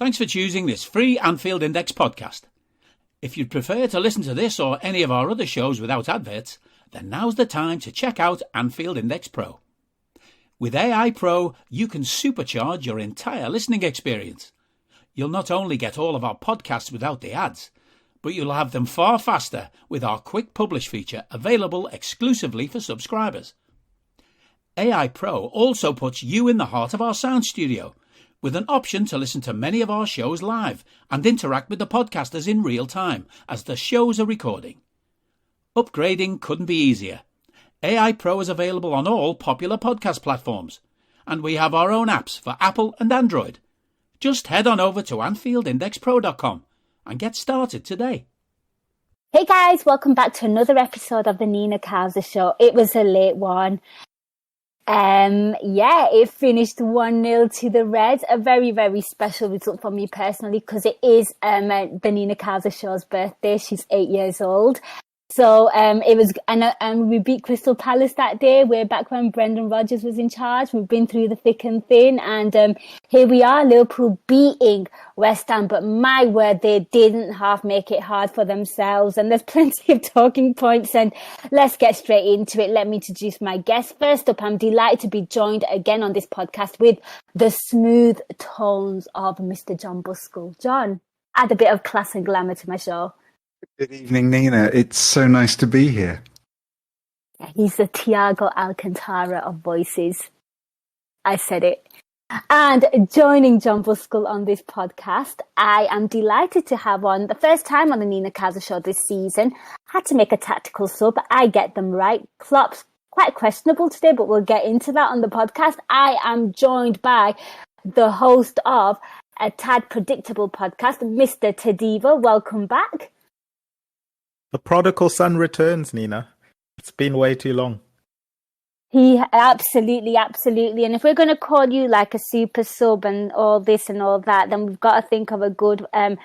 Thanks for choosing this free Anfield Index podcast. If you'd prefer to listen to this or any of our other shows without adverts, then now's the time to check out Anfield Index Pro. With AI Pro, you can supercharge your entire listening experience. You'll not only get all of our podcasts without the ads, but you'll have them far faster with our Quick Publish feature available exclusively for subscribers. AI Pro also puts you in the heart of our sound studio, with an option to listen to many of our shows live and interact with the podcasters in real time as the shows are recording. Upgrading couldn't be easier. AI Pro is available on all popular podcast platforms, and we have our own apps for Apple and Android. Just head on over to AnfieldIndexPro.com and get started today. Hey guys, welcome back to another episode of the Nina Kauser Show. It was a late one. It finished 1-0 to the Reds. A very, very special result for me personally because it is the Nina Kauser Show's birthday. She's 8 years old. So it was, and we beat Crystal Palace that day. We're back when Brendan Rodgers was in charge. We've been through the thick and thin, and here we are, Liverpool beating West Ham. But my word, they didn't half make it hard for themselves. And there's plenty of talking points, and let's get straight into it. Let me introduce my guest. First up, I'm delighted to be joined again on this podcast with the smooth tones of Mr. Jon Buskell. Jon, add a bit of class and glamour to my show. Good evening, Nina. It's so nice to be here. He's the Thiago Alcantara of voices. I said it. And joining Jon Buskell on this podcast, I am delighted to have on the first time on the Nina Kauser Show this season. Had to make a tactical sub. I get them right. Klopp's quite questionable today, but we'll get into that on the podcast. I am joined by the host of a tad predictable podcast, Mr. Tadiwa. Welcome back. The prodigal son returns, Nina. It's been way too long. He absolutely. And if we're going to call you like a super sub and all this and all that, then we've got to think of a good, a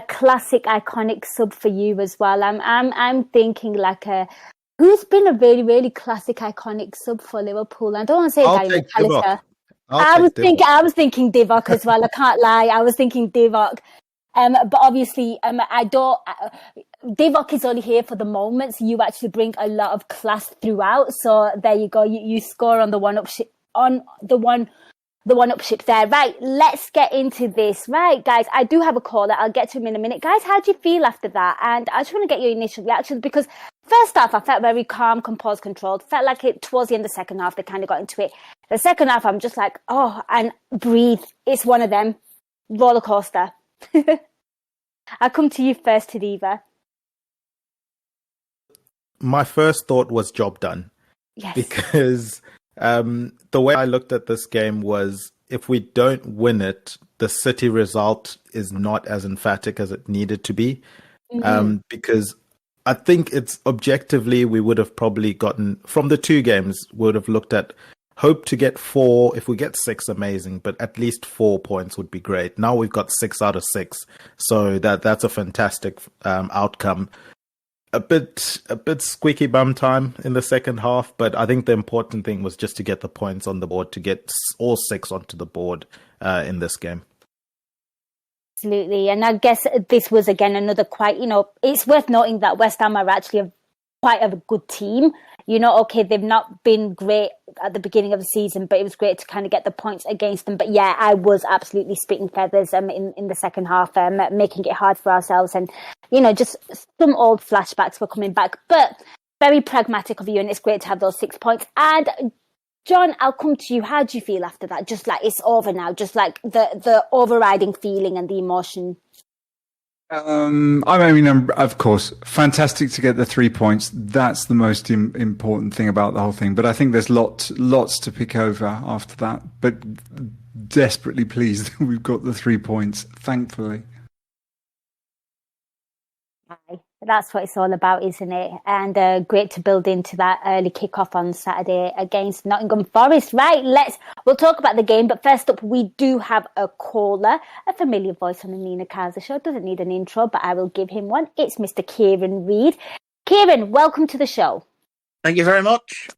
classic, iconic sub for you as well. I'm thinking like who's been a really, really classic, iconic sub for Liverpool? I don't want to say Gary McAllister. I was thinking Divock as well. I can't lie. I was thinking Divock. But obviously, Divock is only here for the moment, so you actually bring a lot of class throughout. So there you go. You score on the one-upship there. Right, let's get into this. Right, guys, I do have a caller. I'll get to him in a minute. Guys, how do you feel after that? And I just want to get your initial reaction because first off, I felt very calm, composed, controlled. Felt like it towards the end of the second half, they kind of got into it. The second half, I'm just like, oh, and breathe. It's one of them. Roller coaster. I'll come to you first, Tadiwa. My first thought was job done. Yes. Because the way I looked at this game was if we don't win it, the City result is not as emphatic as it needed to be. Mm-hmm. Because I think it's objectively, we would have probably gotten, from the two games, would have looked at hope to get 4. If we get 6, amazing, but at least 4 points would be great. Now we've got 6 out of 6, so that's a fantastic outcome. A bit squeaky bum time in the second half, but I think the important thing was just to get the points on the board, to get all 6 onto the board in this game. Absolutely, and I guess this was again another quite, it's worth noting that West Ham are actually quite a good team. Okay, they've not been great at the beginning of the season, but it was great to kind of get the points against them. But yeah, I was absolutely spitting feathers in the second half, making it hard for ourselves. And, just some old flashbacks were coming back, but very pragmatic of you. And it's great to have those 6 points. And Jon, I'll come to you. How do you feel after that? Just like it's over now, just like the overriding feeling and the emotion. Of course, fantastic to get the 3 points. That's the most important thing about the whole thing. But I think there's lots to pick over after that. But desperately pleased that we've got the 3 points, thankfully. That's what it's all about, isn't it? And great to build into that early kickoff on Saturday against Nottingham Forest. Right, we'll talk about the game. But first up, we do have a caller, a familiar voice on the Nina Kauser Show. Doesn't need an intro, but I will give him one. It's Mr. Kieran Reid. Kieran, welcome to the show. Thank you very much.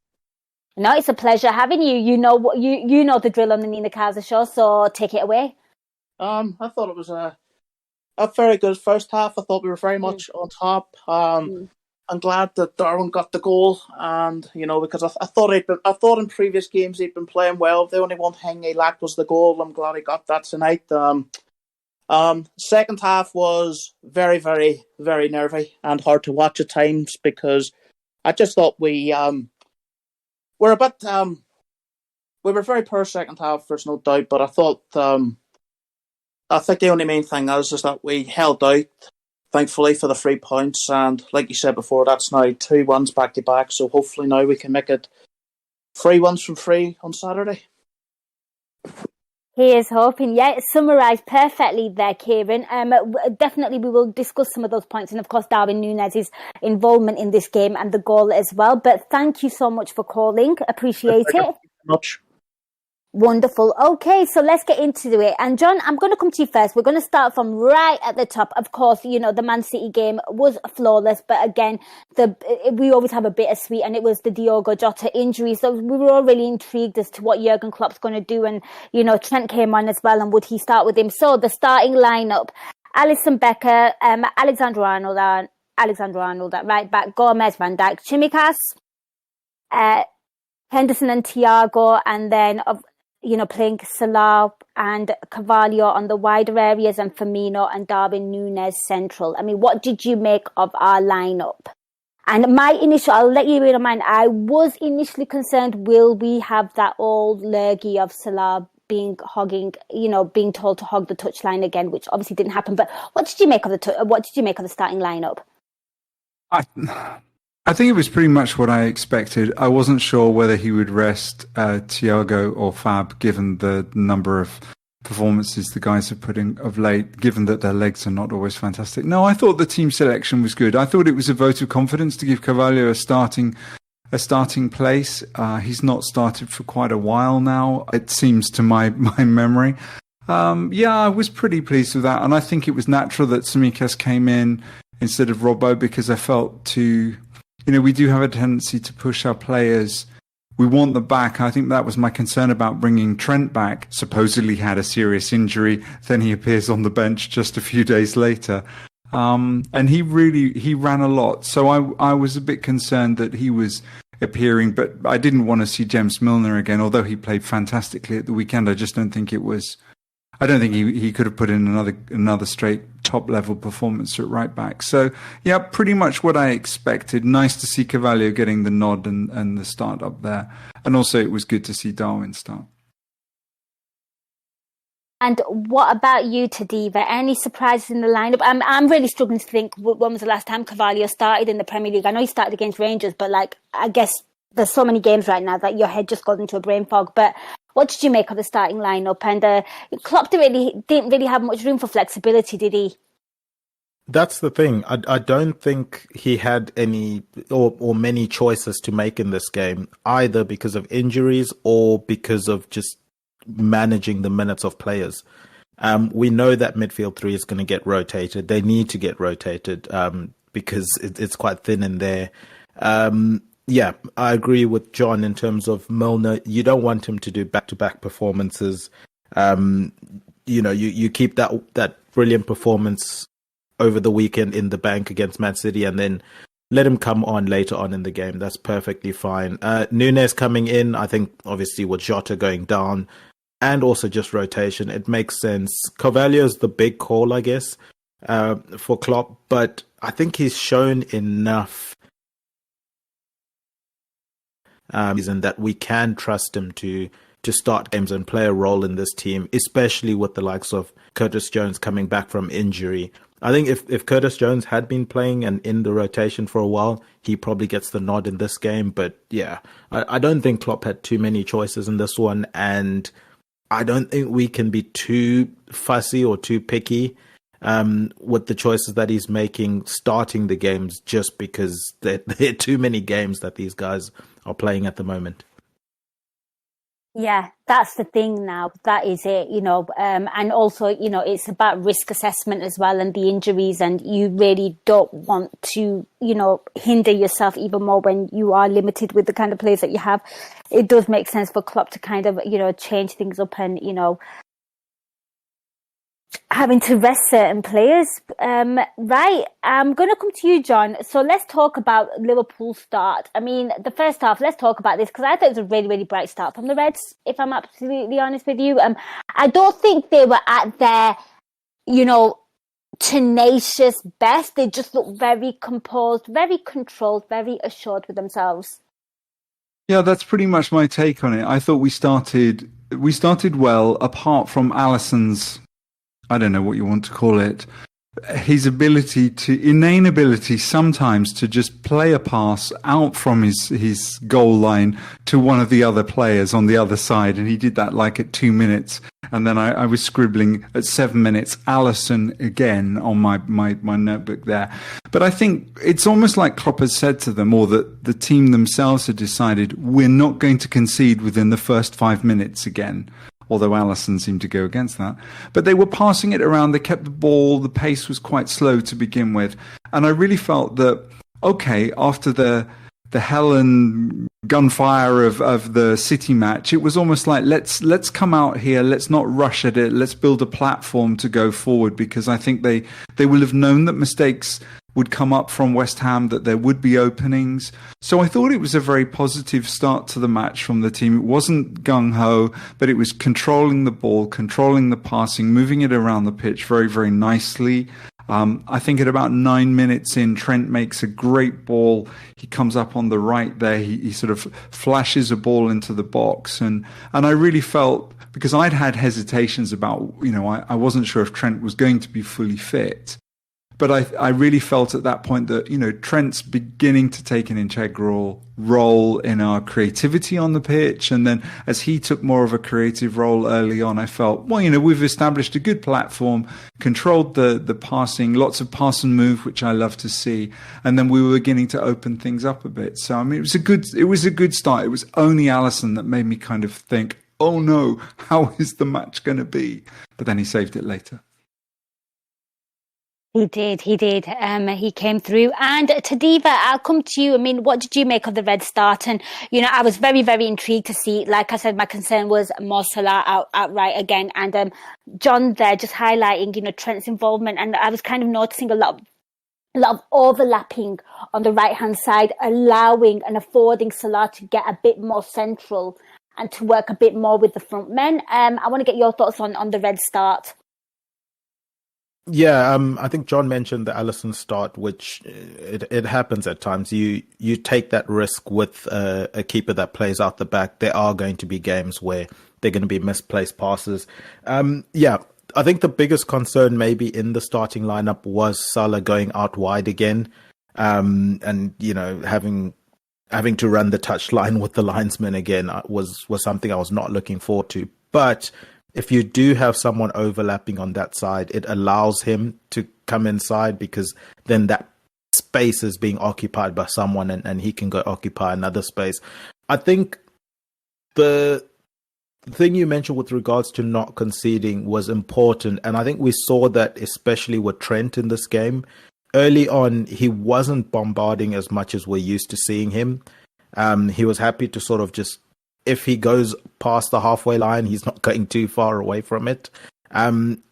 No, it's a pleasure having you. You know the drill on the Nina Kauser Show, so take it away. I thought it was a very good first half. I thought we were very much on top. I'm glad that Darwin got the goal, and because I thought in previous games he'd been playing well. The only one thing he lacked was the goal. I'm glad he got that tonight. Second half was very, very, very nervy and hard to watch at times because I just thought we were a bit we were very poor second half. There's no doubt, but I thought I think the only main thing is that we held out, thankfully, for the 3 points. And like you said before, that's now 2 wins back to back. So hopefully now we can make it 3 wins from 3 on Saturday. He is hoping. Yeah, it's summarised perfectly there, Kieran. Definitely we will discuss some of those points and, of course, Darwin Núñez's involvement in this game and the goal as well. But thank you so much for calling. Appreciate it. Thank you very much. Wonderful. Okay, so let's get into it. And John, I'm going to come to you first. We're going to start from right at the top. Of course, the Man City game was flawless, but again, we always have a bittersweet, and it was the Diogo Jota injury. So we were all really intrigued as to what Jurgen Klopp's going to do. And, Trent came on as well, and would he start with him? So the starting lineup, Alisson Becker, Alexander Arnold at right back, Gomez, Van Dijk, Chimikas, Henderson and Thiago, and then playing Salah and Carvalho on the wider areas and Firmino and Darwin Núñez central. I mean, what did you make of our lineup? And I'll let you read on mine. I was initially concerned, will we have that old lurgy of Salah being told to hog the touchline again, which obviously didn't happen. But what did you make of the starting lineup? I think it was pretty much what I expected. I wasn't sure whether he would rest Thiago or Fab, given the number of performances the guys have put in of late, given that their legs are not always fantastic. No, I thought the team selection was good. I thought it was a vote of confidence to give Carvalho a starting place. He's not started for quite a while now, it seems, to my memory. I was pretty pleased with that. And I think it was natural that Tsimikas came in instead of Robbo, because I felt we do have a tendency to push our players. We want them back. I think that was my concern about bringing Trent back. Supposedly had a serious injury. Then he appears on the bench just a few days later. And he ran a lot. So I was a bit concerned that he was appearing, but I didn't want to see James Milner again, although he played fantastically at the weekend. I just don't think he could have put in another straight top level performance at right back. So yeah, pretty much what I expected. Nice to see Carvalho getting the nod and the start up there. And also it was good to see Darwin start. And what about you, Tadiwa? Any surprises in the lineup? I'm really struggling to think when was the last time Carvalho started in the Premier League. I know he started against Rangers, but I guess there's so many games right now that your head just goes into a brain fog. But what did you make of the starting lineup? And Klopp didn't really have much room for flexibility, did he? That's the thing. I don't think he had any or many choices to make in this game, either because of injuries or because of just managing the minutes of players. We know that midfield three is going to get rotated. They need to get rotated because it's quite thin in there. Yeah, I agree with John in terms of Milner. You don't want him to do back-to-back performances. You keep that brilliant performance over the weekend in the bank against Man City and then let him come on later on in the game. That's perfectly fine. Núñez coming in, I think obviously with Jota going down and also just rotation, it makes sense. Carvalho's the big call, I guess, for Klopp, but I think he's shown enough and that we can trust him to start games and play a role in this team, especially with the likes of Curtis Jones coming back from injury. I think if Curtis Jones had been playing and in the rotation for a while, he probably gets the nod in this game. But yeah, I don't think Klopp had too many choices in this one. And I don't think we can be too fussy or too picky with the choices that he's making starting the games, just because there are too many games that these guys are playing at the moment. Yeah, that's the thing now. That is it, and also, it's about risk assessment as well and the injuries, and you really don't want to, hinder yourself even more when you are limited with the kind of players that you have. It does make sense for Klopp to kind of, change things up and, having to rest certain players. Right, I'm going to come to you, John. So let's talk about Liverpool's start. I mean, the first half, let's talk about this because I thought it was a really, really bright start from the Reds, if I'm absolutely honest with you. I don't think they were at their, tenacious best. They just looked very composed, very controlled, very assured with themselves. Yeah, that's pretty much my take on it. I thought we started well, apart from Alisson's, I don't know what you want to call it, his inane ability sometimes to just play a pass out from his goal line to one of the other players on the other side. And he did that like at 2 minutes. And then I was scribbling at 7 minutes, Alisson again on my notebook there. But I think it's almost like Klopp has said to them, or that the team themselves had decided, we're not going to concede within the first 5 minutes again. Although Alisson seemed to go against that. But they were passing it around, they kept the ball, the pace was quite slow to begin with. And I really felt that, okay, after the hell and gunfire of the City match, it was almost like, let's come out here, let's not rush at it, let's build a platform to go forward, because I think they will have known that mistakes would come up from West Ham, that there would be openings. So I thought it was a very positive start to the match from the team. It wasn't gung-ho, but it was controlling the ball, controlling the passing, moving it around the pitch very, very nicely. I think at about 9 minutes in, Trent makes a great ball. He comes up on the right there. He sort of flashes a ball into the box. And I really felt, because I'd had hesitations about, I wasn't sure if Trent was going to be fully fit. But I really felt at that point that, Trent's beginning to take an integral role in our creativity on the pitch. And then as he took more of a creative role early on, I felt, we've established a good platform, controlled the passing, lots of pass and move, which I love to see. And then we were beginning to open things up a bit. So, it was a good start. It was only Alisson that made me kind of think, oh no, how is the match going to be? But then he saved it later. He did. He came through. And Tadiwa, I'll come to you. I mean, what did you make of the Red start? And, I was very, very intrigued to see, like I said, my concern was Mo Salah outright again. And John there just highlighting, Trent's involvement. And I was kind of noticing a lot of overlapping on the right-hand side, allowing and affording Salah to get a bit more central and to work a bit more with the front men. I want to get your thoughts on the Red start. Yeah, I think John mentioned the Alisson start, which it happens at times. You take that risk with a keeper that plays out the back. There are going to be games where they're going to be misplaced passes. I think the biggest concern maybe in the starting lineup was Salah going out wide again, and having to run the touchline with the linesman again was something I was not looking forward to. But if you do have someone overlapping on that side, it allows him to come inside, because then that space is being occupied by someone and he can go occupy another space. I think the thing you mentioned with regards to not conceding was important. And I think we saw that especially with Trent in this game. Early on, he wasn't bombarding as much as we're used to seeing him. He was happy to sort of just, if he goes past the halfway line, he's not going too far away from it. And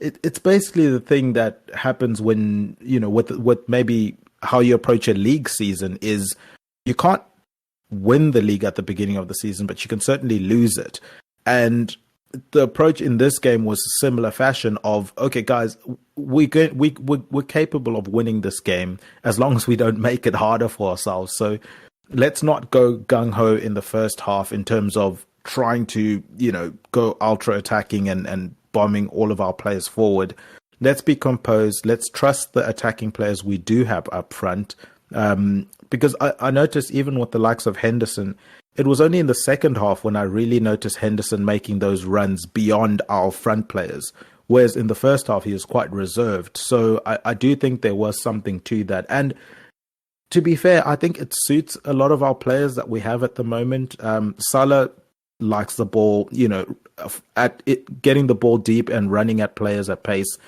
it's basically the thing that happens when, with maybe how you approach a league season is you can't win the league at the beginning of the season, but you can certainly lose it. And the approach in this game was a similar fashion of, okay, guys, we're capable of winning this game as long as we don't make it harder for ourselves. So let's not go gung-ho in the first half in terms of trying to, go ultra attacking and bombing all of our players forward. Let's be composed. Let's trust the attacking players we do have up front. Because I noticed even with the likes of Henderson, it was only in the second half when I really noticed Henderson making those runs beyond our front players. Whereas in the first half, he was quite reserved. So I do think there was something to that. And to be fair, I think it suits a lot of our players that we have at the moment. Salah likes the ball, getting the ball deep and running at players at pace.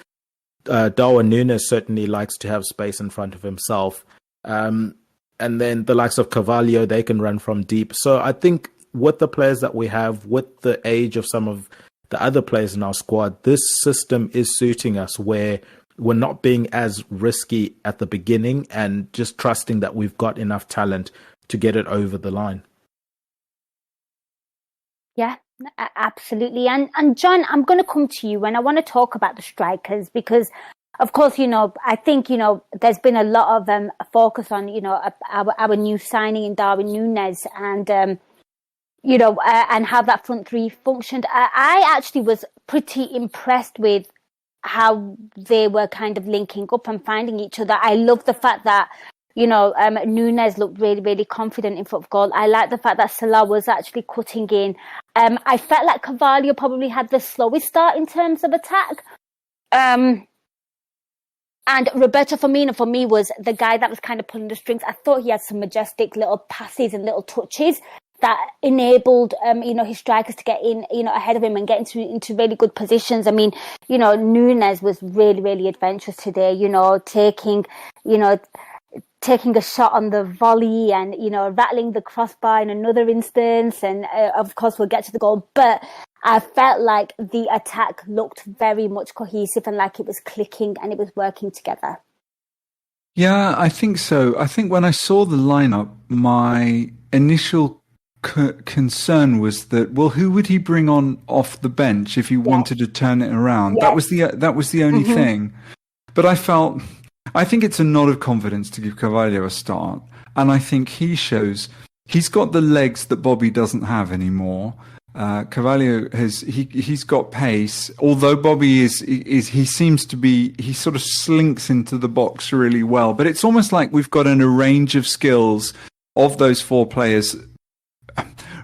Darwin Núñez certainly likes to have space in front of himself. And then the likes of Carvalho, they can run from deep. So I think with the players that we have, with the age of some of the other players in our squad, this system is suiting us, where we're not being as risky at the beginning and just trusting that we've got enough talent to get it over the line. Yeah, absolutely. And John, I'm going to come to you and I want to talk about the strikers because, of course, I think, there's been a lot of focus on, our new signing in Darwin Núñez and, and how that front three functioned. I actually was pretty impressed with how they were kind of linking up and finding each other. I love the fact that, Núñez looked really, really confident in front of goal. I like the fact that Salah was actually cutting in. I felt like Carvalho probably had the slowest start in terms of attack. And Roberto Firmino, for me, was the guy that was kind of pulling the strings. I thought he had some majestic little passes and little touches that enabled, his strikers to get in, ahead of him and get into really good positions. I mean, Núñez was really, really adventurous today, taking a shot on the volley and, rattling the crossbar in another instance. And of course, we'll get to the goal. But I felt like the attack looked very much cohesive and like it was clicking and it was working together. Yeah, I think so. I think when I saw the lineup, my initial concern was that, well, who would he bring on off the bench if he wanted to turn it around? Yes. That was the only thing. But I think it's a nod of confidence to give Carvalho a start. And I think he's got the legs that Bobby doesn't have anymore. Carvalho he's got pace, although Bobby he sort of slinks into the box really well. But it's almost like we've got a range of skills of those four players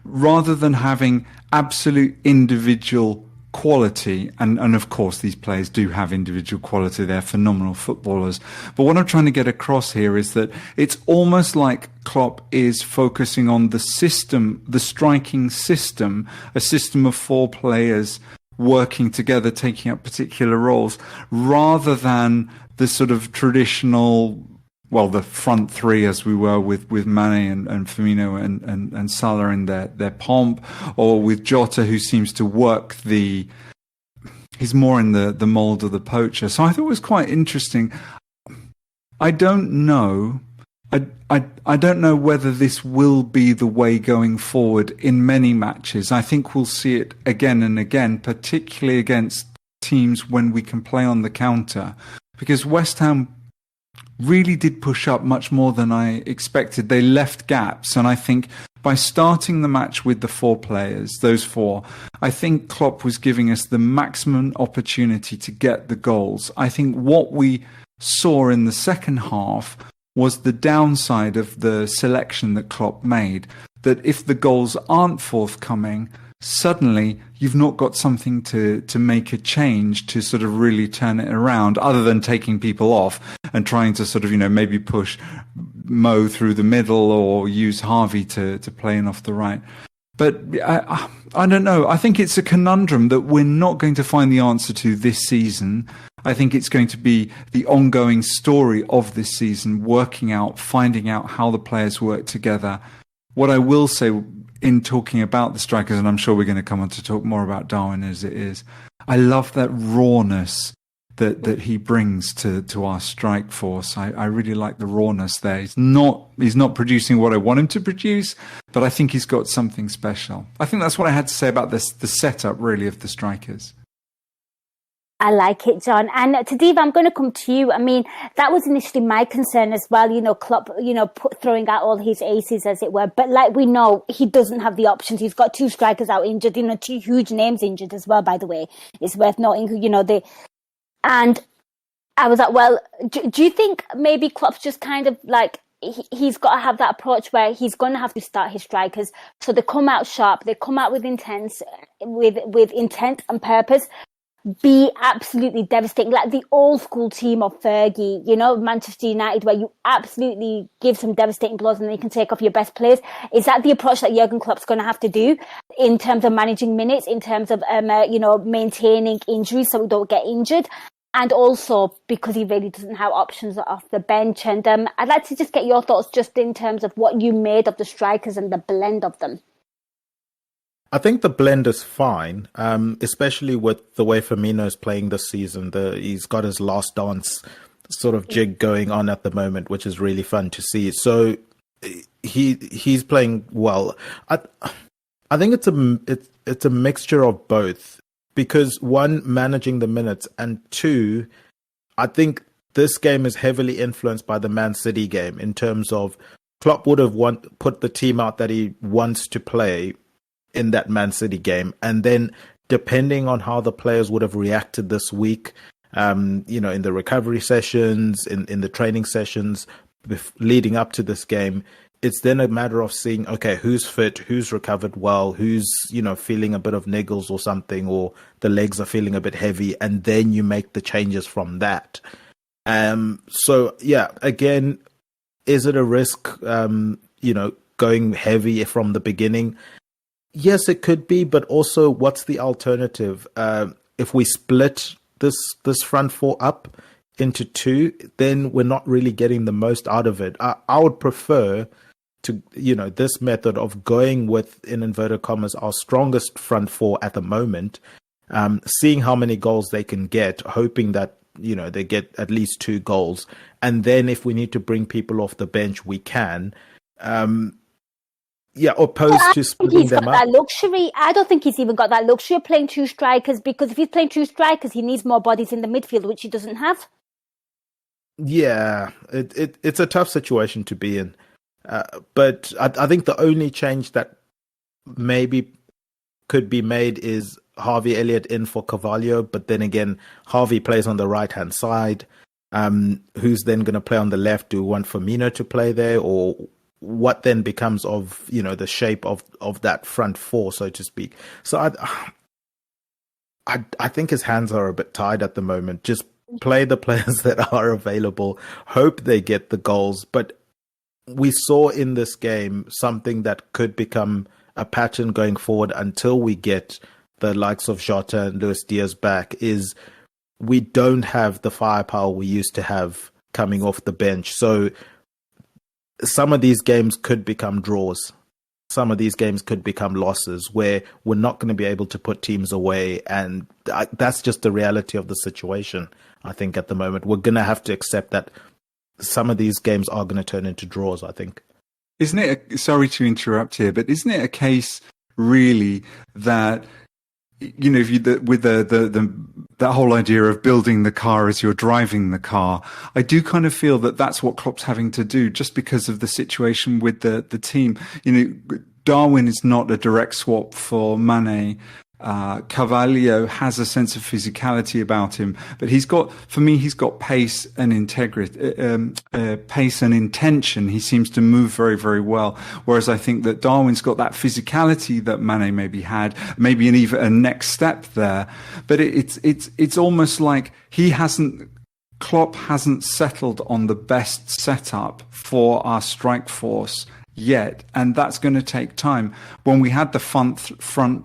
rather than having absolute individual quality, and of course these players do have individual quality, they're phenomenal footballers, but what I'm trying to get across here is that it's almost like Klopp is focusing on the system, the striking system, a system of four players working together, taking up particular roles, rather than the sort of traditional, well, the front three as we were with Mane and Firmino and Salah in their pomp, or with Jota, who seems to work he's more in the mould of the poacher. So I thought it was quite interesting. I don't know. I don't know whether this will be the way going forward in many matches. I think we'll see it again and again, particularly against teams when we can play on the counter, because West Ham really did push up much more than I expected. They left gaps, and I think by starting the match with the four players, those four, I think Klopp was giving us the maximum opportunity to get the goals. I think what we saw in the second half was the downside of the selection that Klopp made, that if the goals aren't forthcoming, suddenly you've not got something to make a change to sort of really turn it around, other than taking people off and trying to sort of, maybe push Mo through the middle or use Harvey to play in off the right. But I don't know. I think it's a conundrum that we're not going to find the answer to this season. I think it's going to be the ongoing story of this season, finding out how the players work together. What I will say in talking about the strikers, and I'm sure we're going to come on to talk more about Darwin as it is, I love that rawness that he brings to our strike force. I really like the rawness there. He's not producing what I want him to produce, but I think he's got something special. I think that's what I had to say about the setup, really, of the strikers. I like it, John. And Tadiwa, I'm going to come to you. I mean, that was initially my concern as well, Klopp, throwing out all his aces, as it were. But like we know, he doesn't have the options. He's got two strikers out injured, two huge names injured as well, by the way. It's worth noting, and I was like, well, do you think maybe Klopp's just kind of like, he's got to have that approach where he's going to have to start his strikers. So they come out sharp, they come out with intent and purpose. Be absolutely devastating, like the old school team of Fergie, Manchester United, where you absolutely give some devastating blows and then you can take off your best players. Is that the approach that Jurgen Klopp's going to have to do in terms of managing minutes, in terms of maintaining injuries so we don't get injured, and also because he really doesn't have options off the bench? And I'd like to just get your thoughts just in terms of what you made of the strikers and the blend of them. I think the blend is fine, especially with the way Firmino's playing this season. He's got his last dance sort of jig going on at the moment, which is really fun to see. So he's playing well. I think it's a mixture of both, because one, managing the minutes, and two, I think this game is heavily influenced by the Man City game in terms of Klopp would have put the team out that he wants to play in that Man City game. And then depending on how the players would have reacted this week, in the recovery sessions, in the training sessions leading up to this game, it's then a matter of seeing, okay, who's fit, who's recovered well, who's, feeling a bit of niggles or something, or the legs are feeling a bit heavy, and then you make the changes from that. So yeah, again, is it a risk, going heavy from the beginning? Yes, it could be, but also what's the alternative? If we split this front four up into two, then we're not really getting the most out of it. I would prefer to, this method of going with, in inverted commas, our strongest front four at the moment, seeing how many goals they can get, hoping that, they get at least 2 goals. And then if we need to bring people off the bench, we can. Opposed to splitting them up. That luxury. I don't think he's even got that luxury of playing 2 strikers, because if he's playing 2 strikers, he needs more bodies in the midfield, which he doesn't have. Yeah, it's a tough situation to be in. But I think the only change that maybe could be made is Harvey Elliott in for Carvalho. But then again, Harvey plays on the right-hand side. Who's then going to play on the left? Do we want Firmino to play there, or what then becomes of, the shape of that front four, so to speak? So I think his hands are a bit tied at the moment. Just play the players that are available, hope they get the goals. But we saw in this game something that could become a pattern going forward until we get the likes of Jota and Luis Diaz back, is we don't have the firepower we used to have coming off the bench. So some of these games could become draws. Some of these games could become losses where we're not going to be able to put teams away. And that's just the reality of the situation, I think, at the moment. We're going to have to accept that some of these games are going to turn into draws, I think. Isn't it, sorry to interrupt here, but isn't it a case really that, if you, with that whole idea of building the car as you're driving the car, I do kind of feel that that's what Klopp's having to do, just because of the situation with the team. Darwin is not a direct swap for Mane. Carvalho has a sense of physicality about him, but he's got pace and integrity, pace and intention. He seems to move very, very well. Whereas I think that Darwin's got that physicality that Mane maybe had, maybe even a next step there. But it's almost like Klopp hasn't settled on the best setup for our strike force yet, and that's going to take time. When we had the front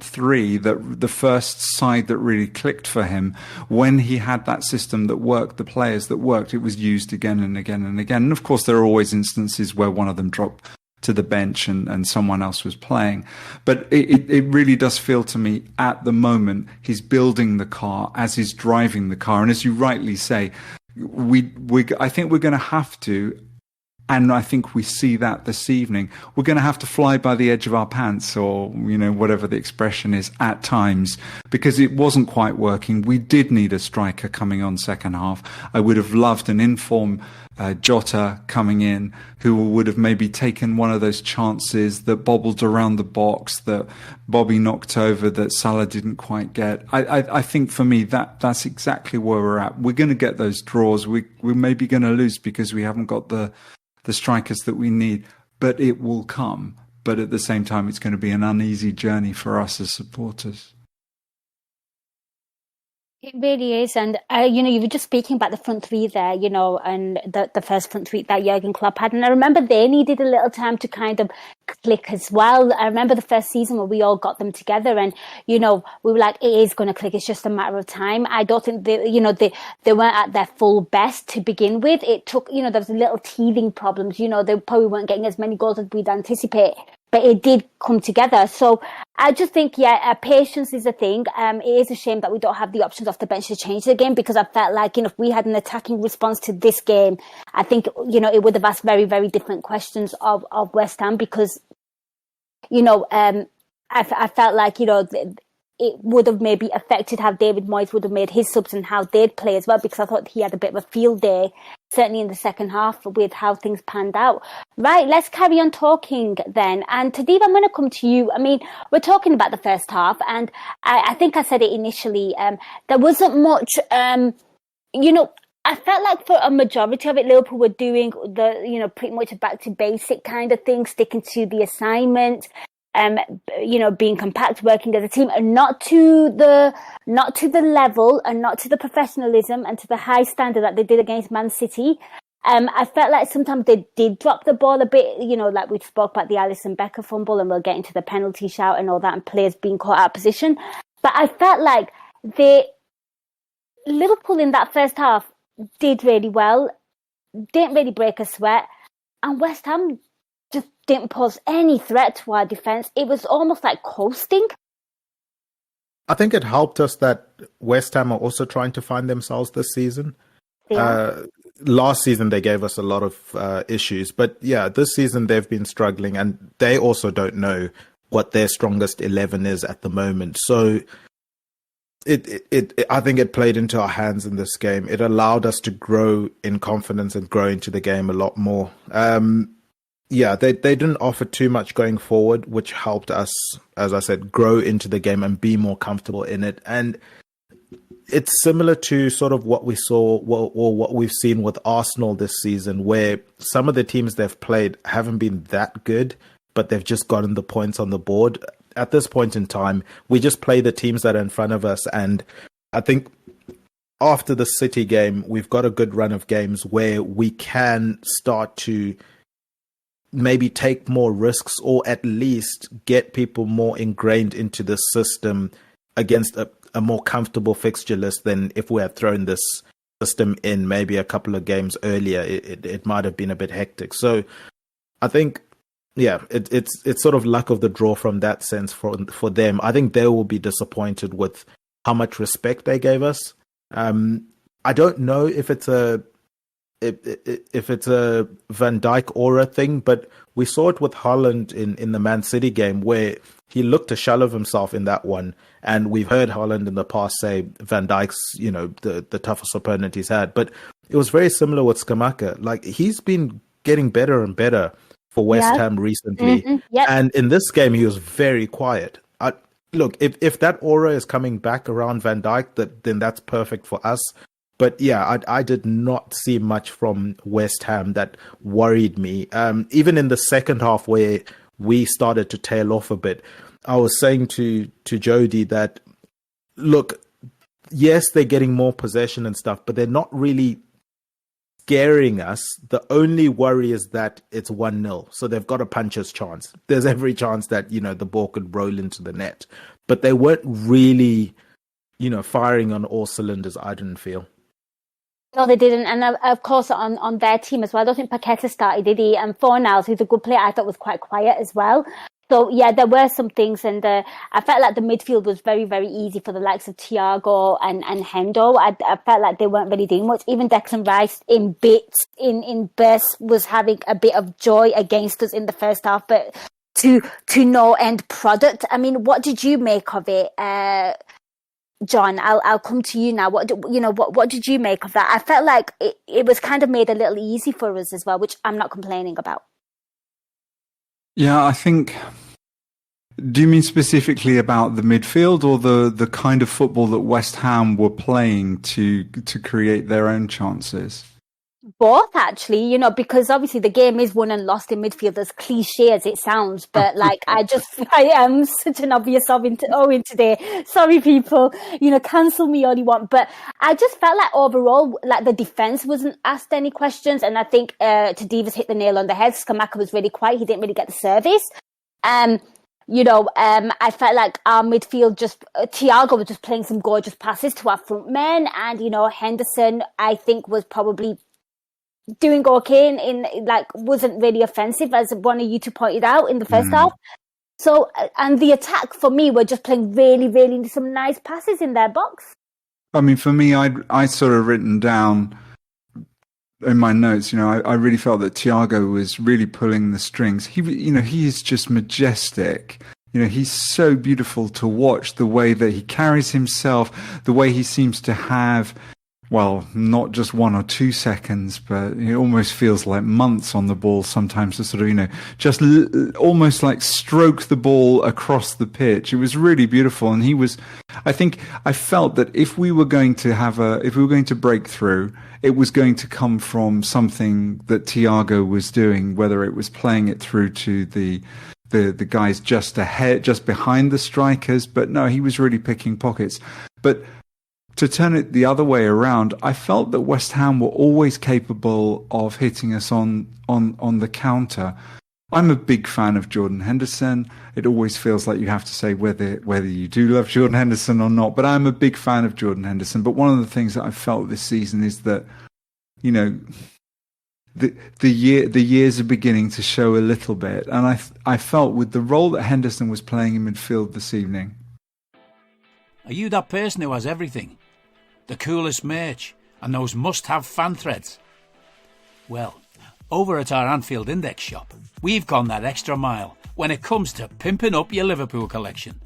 three, the first side that really clicked for him, when he had that system that worked, the players that worked, it was used again and again and again. And of course, there are always instances where one of them dropped to the bench and someone else was playing. But it really does feel to me at the moment he's building the car as he's driving the car. And as you rightly say, I think we're going to have to, and I think we see that this evening, we're going to have to fly by the edge of our pants, or, whatever the expression is, at times, because it wasn't quite working. We did need a striker coming on second half. I would have loved an informed Jota coming in, who would have maybe taken one of those chances that bobbled around the box, that Bobby knocked over, that Salah didn't quite get. I think for me, that's exactly where we're at. We're going to get those draws. We're maybe going to lose because we haven't got the strikers that we need, but it will come. But at the same time, it's going to be an uneasy journey for us as supporters. It really is. And, you were just speaking about the front three there, and the first front three that Jurgen Klopp had. And I remember they needed a little time to kind of click as well. I remember the first season where we all got them together and, we were like, it is going to click. It's just a matter of time. I don't think they weren't at their full best to begin with. It took, there was little teething problems. They probably weren't getting as many goals as we'd anticipate. but it did come together. So I just think, patience is a thing. It is a shame that we don't have the options off the bench to change the game, because I felt like, if we had an attacking response to this game, I think, it would have asked very, very different questions of West Ham, because, I felt like, it would have maybe affected how David Moyes would have made his subs and how they'd play as well, because I thought he had a bit of a field day, certainly in the second half, with how things panned out. Right, let's carry on talking then. And Tadiwa, I'm going to come to you. I mean, we're talking about the first half, and I think I said it initially, there wasn't much, I felt like for a majority of it, Liverpool were doing pretty much a back to basic kind of thing, sticking to the assignment, being compact, working as a team, and not to the level and not to the professionalism and to the high standard that they did against Man City. I felt like sometimes they did drop the ball a bit, like we spoke about the Alisson Becker fumble, and we'll get into the penalty shout and all that, and players being caught out of position. But I felt like Liverpool in that first half did really well, didn't really break a sweat, and West Ham just didn't pose any threat to our defence. It was almost like coasting. I think it helped us that West Ham are also trying to find themselves this season. Yeah. Last season, they gave us a lot of issues. But yeah, this season they've been struggling, and they also don't know what their strongest 11 is at the moment. So I think it played into our hands in this game. It allowed us to grow in confidence and grow into the game a lot more. They didn't offer too much going forward, which helped us, as I said, grow into the game and be more comfortable in it. And it's similar to sort of what we saw, or what we've seen with Arsenal this season, where some of the teams they've played haven't been that good, but they've just gotten the points on the board. At this point in time, we just play the teams that are in front of us. And I think after the City game, we've got a good run of games where we can start to maybe take more risks, or at least get people more ingrained into the system against a more comfortable fixture list than if we had thrown this system in maybe a couple of games earlier. It might have been a bit hectic. So I think, it's sort of luck of the draw from that sense for them. I think they will be disappointed with how much respect they gave us. I don't know if it's a Van Dijk aura thing, but we saw it with Haaland in the Man City game, where he looked a shell of himself in that one. And we've heard Haaland in the past say Van Dijk's, the toughest opponent he's had. But it was very similar with Skamaka. Like, he's been getting better and better for West Ham recently. Mm-hmm. Yep. And in this game, he was very quiet. Look, if that aura is coming back around Van Dijk, then that's perfect for us. But yeah, I did not see much from West Ham that worried me. Even in the second half, where we started to tail off a bit, I was saying to Jody that, look, yes, they're getting more possession and stuff, but they're not really scaring us. The only worry is that it's 1-0. So they've got a puncher's chance. There's every chance that, the ball could roll into the net. But they weren't really, firing on all cylinders, I didn't feel. No, they didn't. And of course, on their team as well, I don't think Paqueta started, did he? And Fornals, who's a good player, I thought was quite quiet as well. So, yeah, there were some things. And I felt like the midfield was very, very easy for the likes of Thiago and Hendo. I felt like they weren't really doing much. Even Declan Rice in bits, in bursts, was having a bit of joy against us in the first half, but to no end product. I mean, what did you make of it? John, I'll come to you now. What did you make of that? I felt like it was kind of made a little easy for us as well, which I'm not complaining about. Yeah, I think. Do you mean specifically about the midfield, or the kind of football that West Ham were playing to create their own chances? Both, actually, because obviously the game is won and lost in midfield, as cliche as it sounds. But I am such an obvious Owen today. Sorry, people, cancel me all you want. But I just felt like overall, like the defense wasn't asked any questions. And I think Tadiva's hit the nail on the head. Skamaka was really quiet. He didn't really get the service. I felt like our midfield Thiago was just playing some gorgeous passes to our front men. And, Henderson, I think, was probably doing okay in like wasn't really offensive, as one of you two pointed out in the first half. So, and the attack for me were just playing really, really some nice passes in their box. I mean, for me, I sort of written down in my notes, I really felt that Thiago was really pulling the strings. He is just majestic. He's so beautiful to watch, the way that he carries himself, the way he seems to have, well, not just 1 or 2 seconds, but it almost feels like months on the ball sometimes to sort of, just almost like stroke the ball across the pitch. It was really beautiful. And I felt that if we were going to break through, it was going to come from something that Thiago was doing, whether it was playing it through to the guys just ahead, just behind the strikers. But no, he was really picking pockets. But to turn it the other way around, I felt that West Ham were always capable of hitting us on the counter. I'm a big fan of Jordan Henderson. It always feels like you have to say whether you do love Jordan Henderson or not, but I'm a big fan of Jordan Henderson. But one of the things that I felt this season is that, the years are beginning to show a little bit. And I felt with the role that Henderson was playing in midfield this evening. Are you that person who has everything? The coolest merch and those must-have fan threads? Well, over at our Anfield Index shop, we've gone that extra mile when it comes to pimping up your Liverpool collection.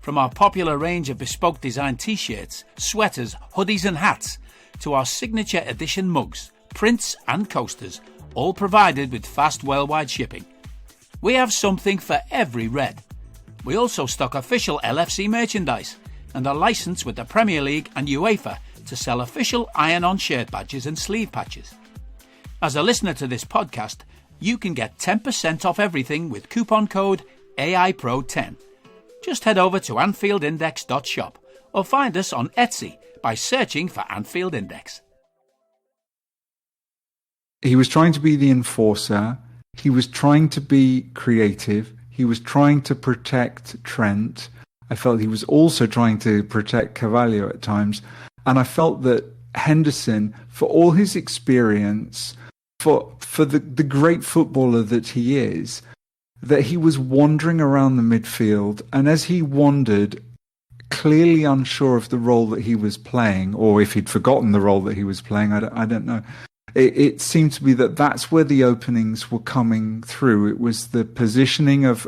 From our popular range of bespoke design t-shirts, sweaters, hoodies and hats, to our signature edition mugs, prints and coasters, all provided with fast worldwide shipping. We have something for every red. We also stock official LFC merchandise and are licensed with the Premier League and UEFA to sell official iron-on shirt badges and sleeve patches. As a listener to this podcast, you can get 10% off everything with coupon code AIPRO10. Just head over to AnfieldIndex.shop or find us on Etsy by searching for Anfield Index. He was trying to be the enforcer. He was trying to be creative. He was trying to protect Trent. I felt he was also trying to protect Carvalho at times. And I felt that Henderson, for all his experience, for the great footballer that he is, that he was wandering around the midfield. And as he wandered, clearly unsure of the role that he was playing, or if he'd forgotten the role that he was playing, I don't know. It seemed to be that's where the openings were coming through. It was the positioning of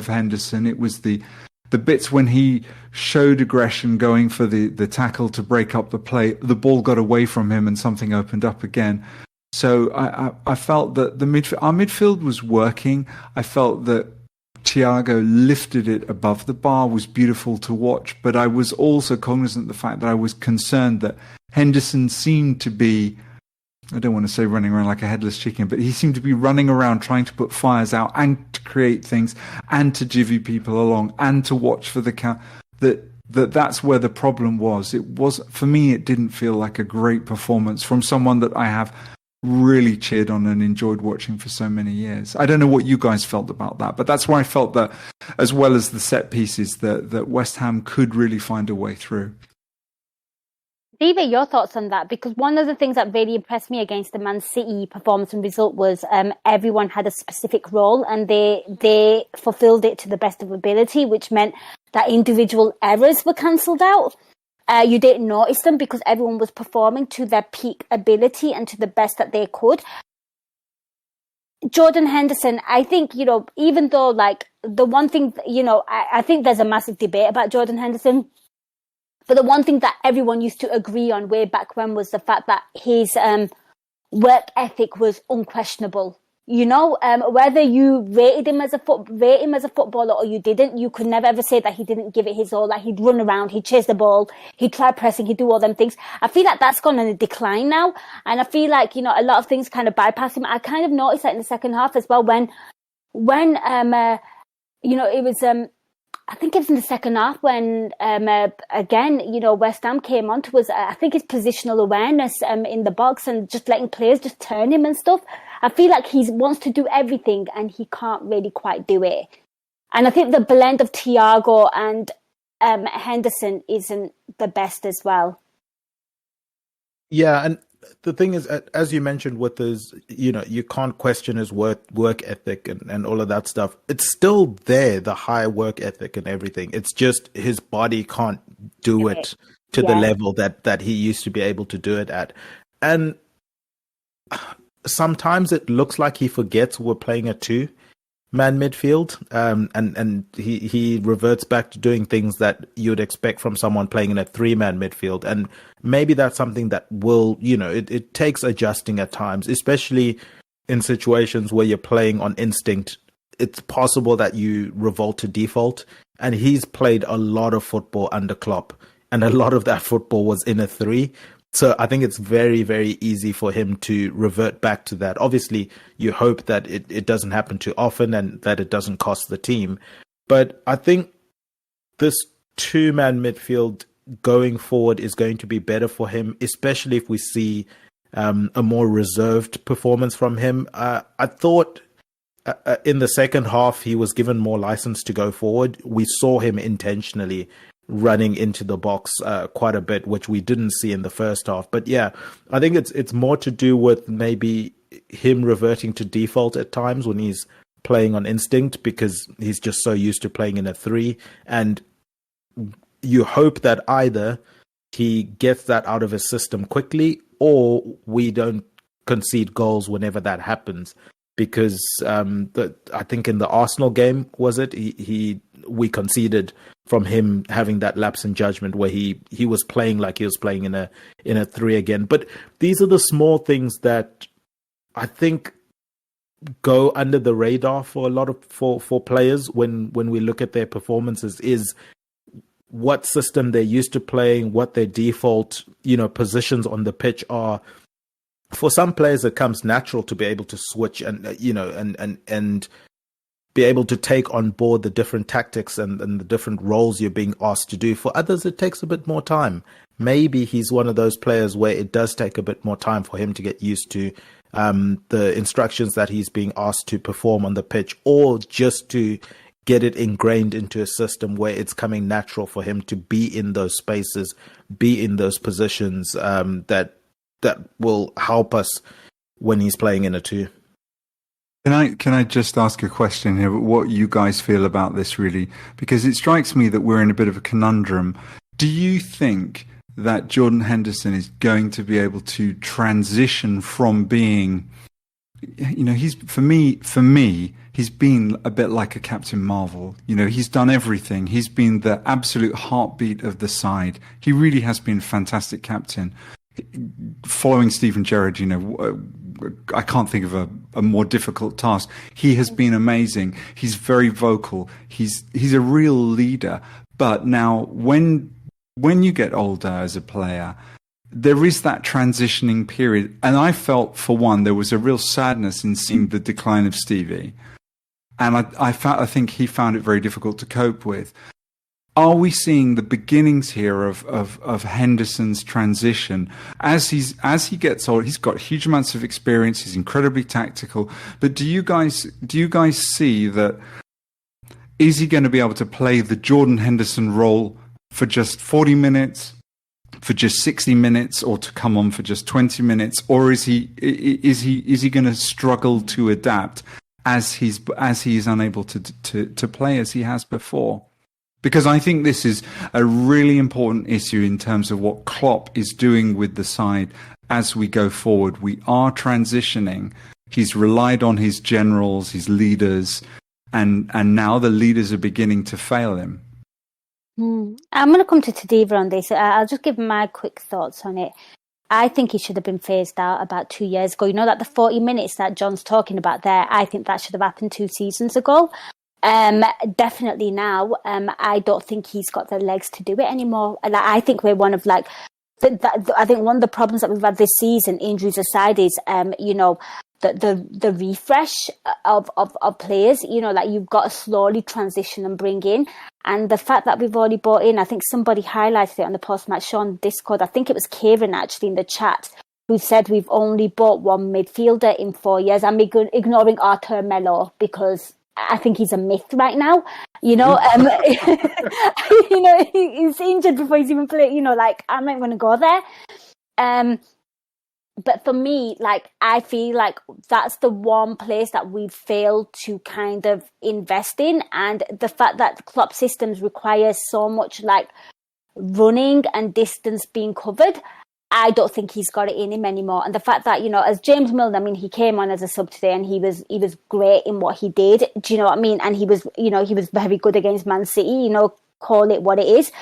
Henderson. It was the bits when he showed aggression going for the tackle to break up the play. The ball got away from him and something opened up again. So I felt that our midfield was working. I felt that Thiago lifted it above the bar, was beautiful to watch. But I was also cognizant of the fact that I was concerned that Henderson seemed to be, I don't want to say running around like a headless chicken, but he seemed to be running around trying to put fires out and to create things and to jivvy people along and to watch for the count. That's where the problem was. It was, for me, it didn't feel like a great performance from someone that I have really cheered on and enjoyed watching for so many years. I don't know what you guys felt about that, but that's where I felt that, as well as the set pieces, that West Ham could really find a way through. Diva, your thoughts on that? Because one of the things that really impressed me against the Man City performance and result was everyone had a specific role and they fulfilled it to the best of ability, which meant that individual errors were cancelled out. You didn't notice them because everyone was performing to their peak ability and to the best that they could. Jordan Henderson, I think, even though the one thing, I think there's a massive debate about Jordan Henderson. But the one thing that everyone used to agree on way back when was the fact that his work ethic was unquestionable. Whether you rated him as a footballer or you didn't, you could never ever say that he didn't give it his all. Like, he'd run around, he'd chase the ball, he'd try pressing, he'd do all them things. I feel like that's gone on a decline now, and I feel like a lot of things kind of bypass him. I kind of noticed that in the second half as well when it was. I think it was in the second half when, again, West Ham came on to us. I think his positional awareness in the box and just letting players just turn him and stuff. I feel like he wants to do everything and he can't really quite do it. And I think the blend of Thiago and Henderson isn't the best as well. Yeah, and the thing is, as you mentioned, with his, you can't question his work ethic and all of that stuff. It's still there, the high work ethic and everything. It's just his body can't do it to the level that he used to be able to do it at. And sometimes it looks like he forgets we're playing a two-man midfield, and he reverts back to doing things that you'd expect from someone playing in a three-man midfield. And maybe that's something that will, it takes adjusting at times, especially in situations where you're playing on instinct. It's possible that you revolt to default, and he's played a lot of football under Klopp, and a lot of that football was in a three. So I think it's very, very easy for him to revert back to that. Obviously, you hope that it doesn't happen too often and that it doesn't cost the team. But I think this two-man midfield going forward is going to be better for him, especially if we see a more reserved performance from him. I thought in the second half, he was given more license to go forward. We saw him intentionally running into the box quite a bit, which we didn't see in the first half. But yeah, I think it's more to do with maybe him reverting to default at times when he's playing on instinct, because he's just so used to playing in a three. And you hope that either he gets that out of his system quickly, or we don't concede goals whenever that happens. Because I think in the Arsenal game, was it, we conceded from him having that lapse in judgment where he was playing like he was playing in a three again. But these are the small things that I think go under the radar for a lot of for players when we look at their performances, is what system they're used to playing, what their default positions on the pitch are. For some players, it comes natural to be able to switch and and be able to take on board the different tactics and the different roles you're being asked to do. For others, it takes a bit more time. Maybe he's one of those players where it does take a bit more time for him to get used to the instructions that he's being asked to perform on the pitch, or just to get it ingrained into a system where it's coming natural for him to be in those spaces, be in those positions that will help us when he's playing in a two. Can I just ask a question here? What you guys feel about this, really? Because it strikes me that we're in a bit of a conundrum. Do you think that Jordan Henderson is going to be able to transition from being, he's for me, he's been a bit like a Captain Marvel. He's done everything. He's been the absolute heartbeat of the side. He really has been a fantastic captain. Following Steven Gerrard, I can't think of a more difficult task. He has been amazing. He's very vocal. He's a real leader. But now, when you get older as a player, there is that transitioning period. And I felt, for one, there was a real sadness in seeing the decline of Stevie. And I think he found it very difficult to cope with. Are we seeing the beginnings here of Henderson's transition as he gets older? He's got huge amounts of experience. He's incredibly tactical. But do you guys see that? Is he going to be able to play the Jordan Henderson role for just 40 minutes, for just 60 minutes, or to come on for just 20 minutes, or is he going to struggle to adapt as he is unable to play as he has before? Because I think this is a really important issue in terms of what Klopp is doing with the side as we go forward. We are transitioning. He's relied on his generals, his leaders, and now the leaders are beginning to fail him. I'm going to come to Tadiwa on this. I'll just give my quick thoughts on it. I think he should have been phased out about 2 years ago. That the 40 minutes that John's talking about there, I think that should have happened 2 seasons ago. Definitely now, I don't think he's got the legs to do it anymore. And I think we're one of I think one of the problems that we've had this season, injuries aside, is the refresh of players. You've got to slowly transition and bring in. And the fact that we've already brought in, I think somebody highlighted it on the post-match show on Discord. I think it was Kieran actually in the chat who said we've only bought one midfielder in 4 years. I'm ignoring Arthur Melo because I think he's a myth right now. He's injured before he's even played. I'm not going to go there. but for me, like, I feel like that's the one place that we've failed to kind of invest in. And the fact that Klopp systems require so much like running and distance being covered, I don't think he's got it in him anymore. And the fact that, as James Milner, I mean, he came on as a sub today and he was great in what he did. Do you know what I mean? And he was very good against Man City, call it what it is.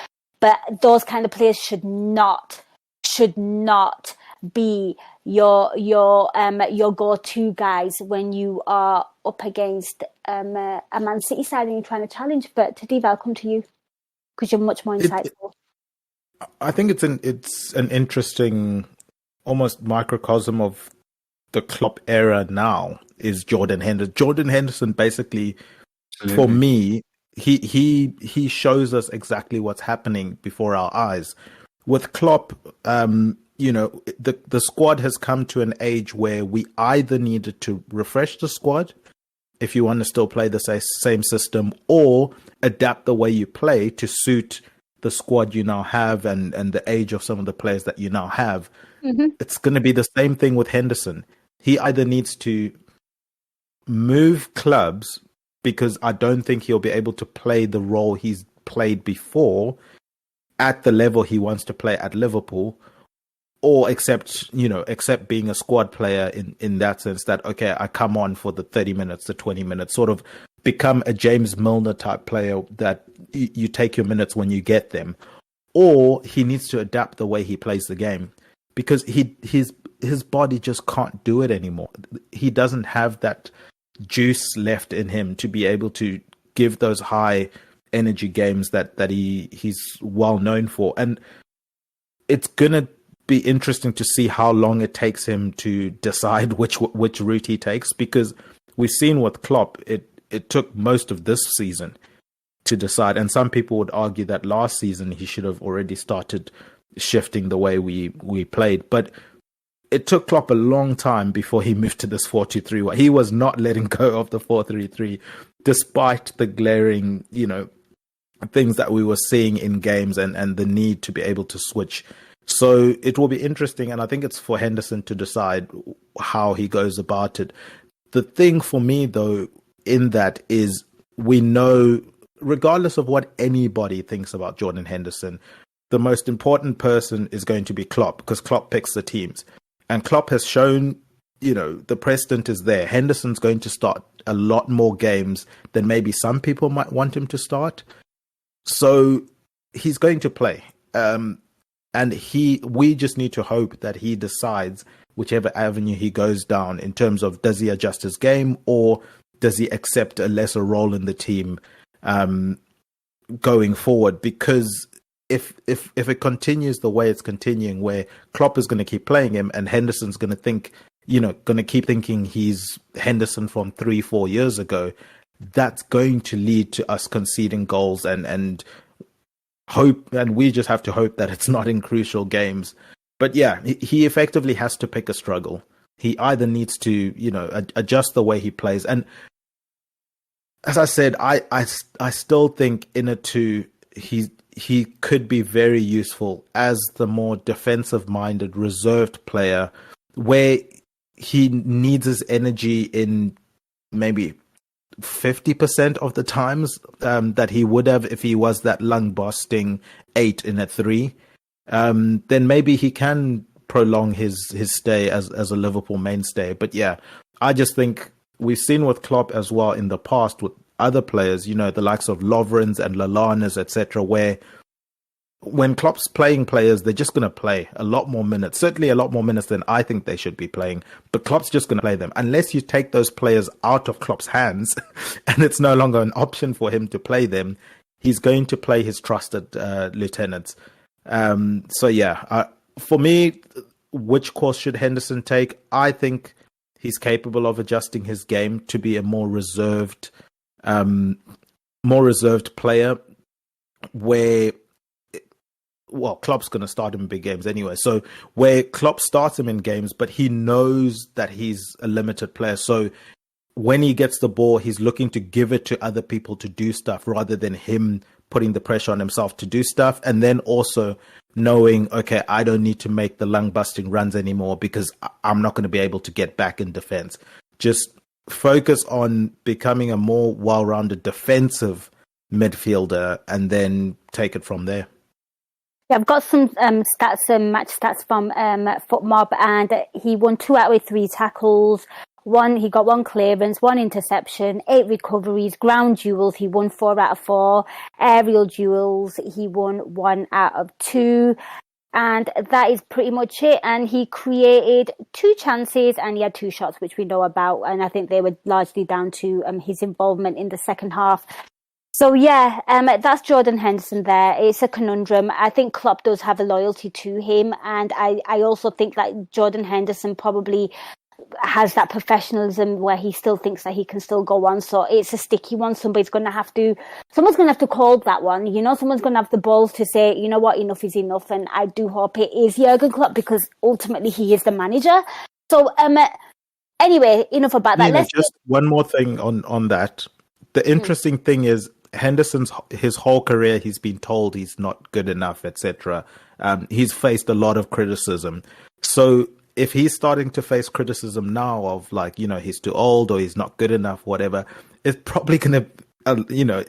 But those kind of players should not be your go-to guys when you are up against a Man City side and you're trying to challenge. But Tadiwa, I'll come to you because you're much more insightful. I think it's an interesting, almost microcosm of the Klopp era now is Jordan Henderson. Jordan Henderson basically, for me, he shows us exactly what's happening before our eyes. With Klopp, the squad has come to an age where we either needed to refresh the squad if you want to still play the same system, or adapt the way you play to suit the squad you now have and the age of some of the players that you now have. Mm-hmm. It's going to be the same thing with Henderson. He either needs to move clubs, because I don't think he'll be able to play the role he's played before at the level he wants to play at Liverpool, or except being a squad player in that sense that, okay, I come on for the 30 minutes, the 20 minutes, sort of become a James Milner type player that you take your minutes when you get them. Or he needs to adapt the way he plays the game, because his body just can't do it anymore. He doesn't have that juice left in him to be able to give those high energy games that he's well known for. And it's gonna be interesting to see how long it takes him to decide which route he takes, because we've seen with Klopp, it took most of this season to decide. And some people would argue that last season he should have already started shifting the way we played. But it took Klopp a long time before he moved to this 4-2-3. He was not letting go of the 4-3-3, despite the glaring, things that we were seeing in games and the need to be able to switch. So it will be interesting. And I think it's for Henderson to decide how he goes about it. The thing for me, though, in that is, we know, regardless of what anybody thinks about Jordan Henderson, the most important person is going to be Klopp, because Klopp picks the teams. And Klopp has shown, the precedent is there. Henderson's going to start a lot more games than maybe some people might want him to start. So he's going to play. And we just need to hope that he decides whichever avenue he goes down, in terms of, does he adjust his game, or does he accept a lesser role in the team going forward? Because if it continues the way it's continuing, where Klopp is going to keep playing him and Henderson's going to think, going to keep thinking he's Henderson from 3-4 years ago, that's going to lead to us conceding goals and hope. And we just have to hope that it's not in crucial games. But yeah, he effectively has to pick a struggle. He either needs to, adjust the way he plays. And as I said, I still think in it too, he could be very useful as the more defensive-minded, reserved player, where he needs his energy in maybe 50% of the times that he would have if he was that lung-busting 8 in a 3. Then maybe he can prolong his stay as a Liverpool mainstay. But yeah, I just think we've seen with Klopp as well in the past with other players, the likes of Lovrens and Lallanas, etc., where when Klopp's playing players, they're just going to play a lot more minutes, certainly a lot more minutes than I think they should be playing. But Klopp's just going to play them. Unless you take those players out of Klopp's hands and it's no longer an option for him to play them, he's going to play his trusted lieutenants. So yeah, for me, which course should Henderson take? I think he's capable of adjusting his game to be a more reserved player, where, well, Klopp's going to start him in big games anyway. So where Klopp starts him in games, but he knows that he's a limited player. So when he gets the ball, he's looking to give it to other people to do stuff rather than him putting the pressure on himself to do stuff. And then also knowing, okay, I don't need to make the lung-busting runs anymore because I'm not going to be able to get back in defense. Just focus on becoming a more well-rounded defensive midfielder and then take it from there. Yeah, I've got some stats, match stats from FootMob, and he won 2 out of 3 tackles. He got 1 clearance, 1 interception, 8 recoveries, ground duels. He won 4 out of 4. Aerial duels, he won 1 out of 2. And that is pretty much it. And he created 2 chances and he had 2 shots, which we know about. And I think they were largely down to his involvement in the second half. So yeah, that's Jordan Henderson there. It's a conundrum. I think Klopp does have a loyalty to him. And I also think that Jordan Henderson probably has that professionalism where he still thinks that he can still go on. So it's a sticky one. Someone's going to have to call that one. Someone's going to have the balls to say, you know what, enough is enough. And I do hope it is Jurgen Klopp because ultimately he is the manager. So anyway, enough about that. Let's just one more thing on that. The interesting thing is his whole career, he's been told he's not good enough, etc. He's faced a lot of criticism. So if he's starting to face criticism now of he's too old or he's not good enough, whatever, it's probably going to,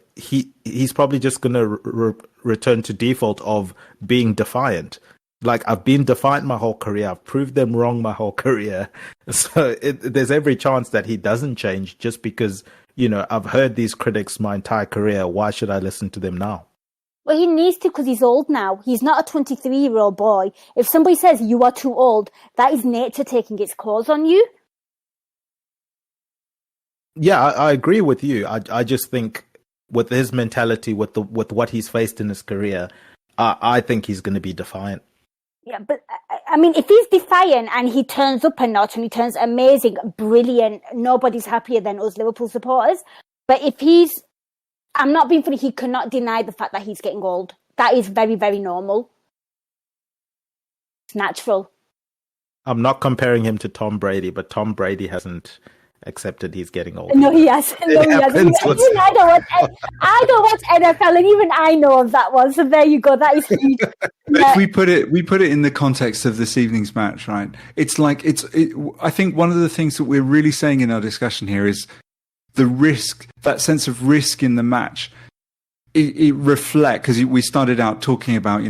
he's probably just going to return to default of being defiant. Like, I've been defiant my whole career. I've proved them wrong my whole career. So there's every chance that he doesn't change just because, I've heard these critics my entire career. Why should I listen to them now? Well, he needs to because he's old now. He's not a 23-year-old boy. If somebody says you are too old, that is nature taking its course on you. Yeah, I agree with you. I just think with his mentality, with what he's faced in his career, I think he's going to be defiant. Yeah, but I mean, if he's defiant and he turns up a notch and he turns amazing, brilliant, nobody's happier than us Liverpool supporters. But if I'm not being funny, he cannot deny the fact that he's getting old. That is very, very normal. It's natural. I'm not comparing him to Tom Brady, but Tom Brady hasn't accepted he's getting old. No, he hasn't. No, he hasn't. I don't watch NFL, and even I know of that one. So there you go. That is huge. If we put it in the context of this evening's match, right? It's like I think one of the things that we're really saying in our discussion here is the risk, that sense of risk in the match. It reflects, because we started out talking about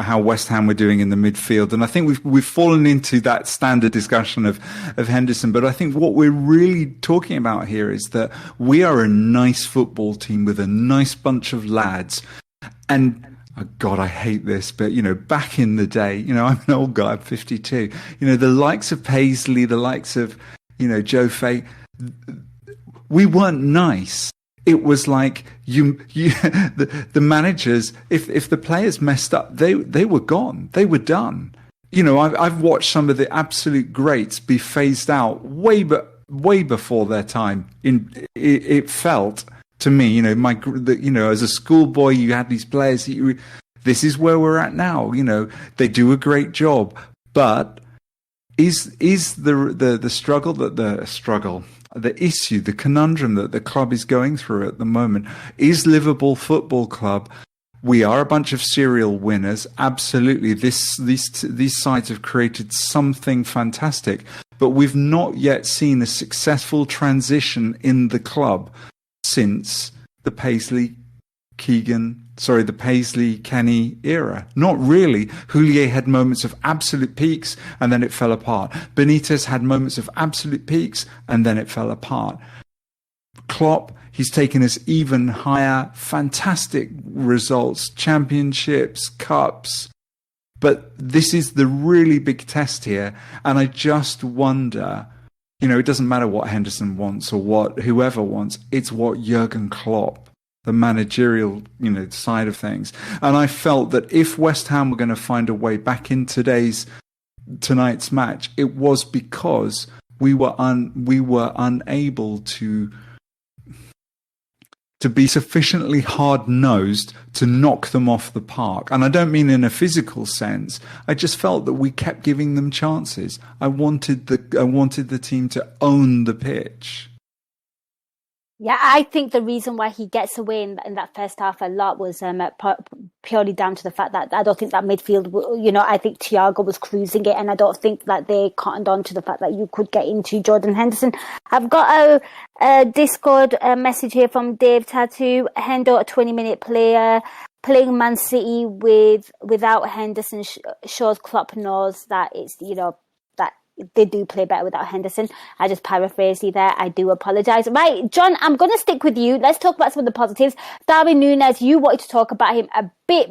how West Ham were doing in the midfield, and I think we've fallen into that standard discussion of Henderson. But I think what we're really talking about here is that we are a nice football team with a nice bunch of lads, and oh God, I hate this, but back in the day, I'm an old guy, I'm 52. The likes of Paisley, the likes of Joe Fay, we weren't nice. It was like the managers. If the players messed up, they were gone. They were done. I've watched some of the absolute greats be phased out way before their time. It felt to me, as a schoolboy, you had these players. This is where we're at now. They do a great job, but is the struggle the issue, the conundrum that the club is going through at the moment, is Liverpool Football Club. We are a bunch of serial winners. Absolutely. These sides have created something fantastic, but we've not yet seen a successful transition in the club since the Paisley-Kenny era. Not really. Houllier had moments of absolute peaks and then it fell apart. Benitez had moments of absolute peaks and then it fell apart. Klopp, he's taken us even higher. Fantastic results, championships, cups. But this is the really big test here. And I just wonder, it doesn't matter what Henderson wants or what whoever wants. It's what Jurgen Klopp, the managerial, side of things. And I felt that if West Ham were going to find a way back in tonight's match, it was because we were unable to be sufficiently hard-nosed to knock them off the park. And I don't mean in a physical sense. I just felt that we kept giving them chances. I wanted the team to own the pitch. Yeah, I think the reason why he gets away in that first half a lot was purely down to the fact that I don't think that midfield, I think Thiago was cruising it, and I don't think that they cottoned on to the fact that you could get into Jordan Henderson. I've got a Discord message here from Dave Tattoo. Hendo, a 20-minute player, playing Man City without Henderson shows Klopp knows that it's, that they do play better without Henderson. I just paraphrased you there. I do apologise. Right, John, I'm going to stick with you. Let's talk about some of the positives. Darwin Núñez, you wanted to talk about him a bit.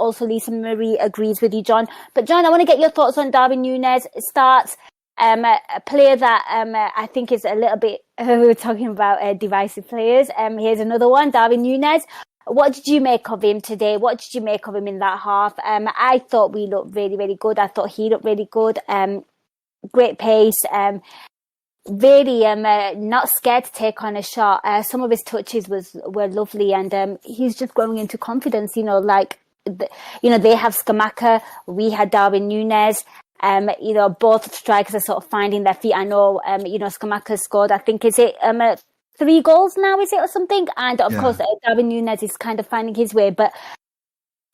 Also, Lisa Marie agrees with you, John. But, John, I want to get your thoughts on Darwin Núñez. Starts a player that I think is a little bit... we were talking about divisive players. Here's another one, Darwin Núñez. What did you make of him today? What did you make of him in that half? I thought we looked really, really good. I thought he looked really good. Great pace, really not scared to take on a shot. Some of his touches were lovely, and he's just growing into confidence. They have Scamacca, we had Darwin Núñez. Both strikers are sort of finding their feet. I know, Scamacca scored. I think is it 3 goals now? Is it or something? And of course, Darwin Núñez is kind of finding his way, but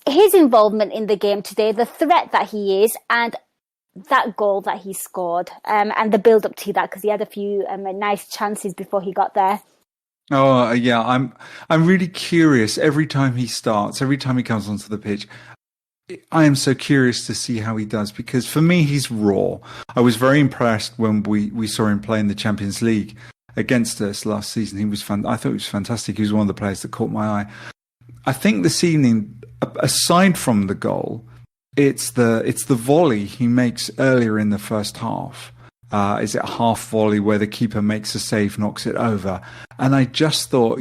his involvement in the game today, the threat that he is, and that goal that he scored, and the build up to that, because he had a few nice chances before he got there. Oh yeah, I'm really curious. Every time he starts, every time he comes onto the pitch, I am so curious to see how he does, because for me he's raw. I was very impressed when we saw him play in the Champions League against us last season. He was I thought he was fantastic. He was one of the players that caught my eye. I think this evening, aside from the goal, it's the volley he makes earlier in the first half. Is it a half volley where the keeper makes a save, knocks it over? And I just thought,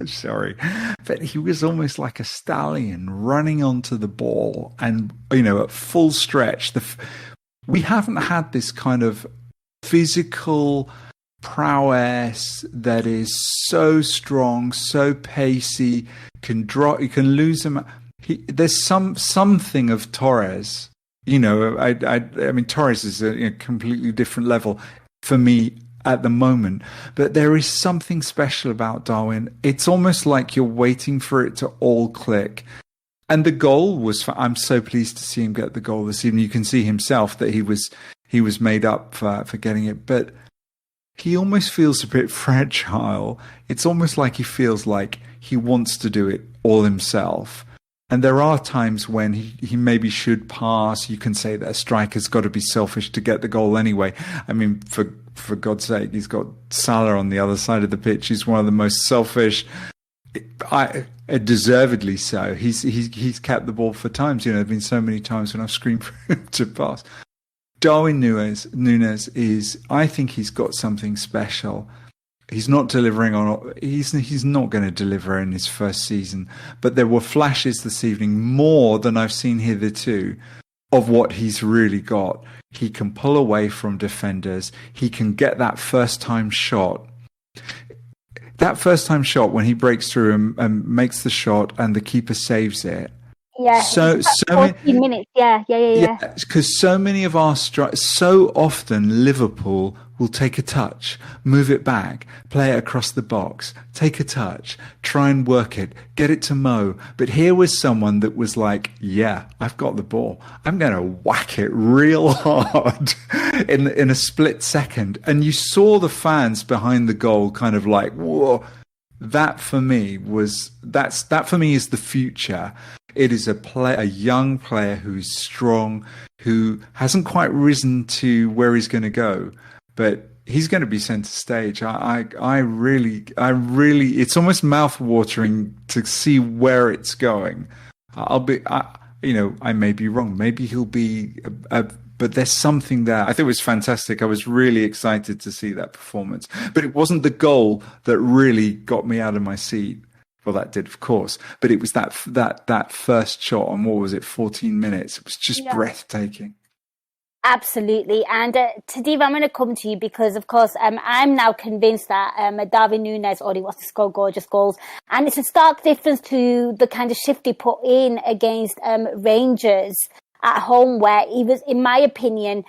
sorry, but he was almost like a stallion running onto the ball, and at full stretch. We haven't had this kind of physical prowess that is so strong, so pacey, can drop, you can lose him. There's something of Torres, I mean, Torres is a completely different level for me at the moment, but there is something special about Darwin. It's almost like you're waiting for it to all click. And the goal was, I'm so pleased to see him get the goal this evening. You can see himself that he was made up for getting it, but he almost feels a bit fragile. It's almost like he feels like he wants to do it all himself. And there are times when he maybe should pass. You can say that a striker's got to be selfish to get the goal anyway. I mean, for God's sake, he's got Salah on the other side of the pitch. He's one of the most selfish, deservedly so. He's kept the ball for times. There have been so many times when I've screamed for him to pass. Darwin Núñez is, I think he's got something special. He's not delivering on. He's not going to deliver in his first season, but there were flashes this evening, more than I've seen hitherto, of what he's really got. He can pull away from defenders. He can get that first time shot. That first time shot when he breaks through and makes the shot, and the keeper saves it. Yeah, so 14 minutes. Yeah. Because so many of our so often Liverpool will take a touch, move it back, play it across the box, take a touch, try and work it, get it to Mo. But here was someone that was like, yeah, I've got the ball. I'm going to whack it real hard in a split second. And you saw the fans behind the goal kind of like, whoa. That for me is the future. It is a young player who's strong, who hasn't quite risen to where he's going to go, but he's going to be centre stage. I really, it's almost mouth-watering to see where it's going. I may be wrong. Maybe he'll be, but there's something there. I think it was fantastic. I was really excited to see that performance, but it wasn't the goal that really got me out of my seat. Well, that did, of course, but it was that first shot on, what was it, 14 minutes? It was just breathtaking. Absolutely. And Tadiwa, I'm going to come to you because, of course, I'm now convinced that Darwin Núñez already wants to score gorgeous goals. And it's a stark difference to the kind of shift he put in against Rangers at home, where he was, in my opinion,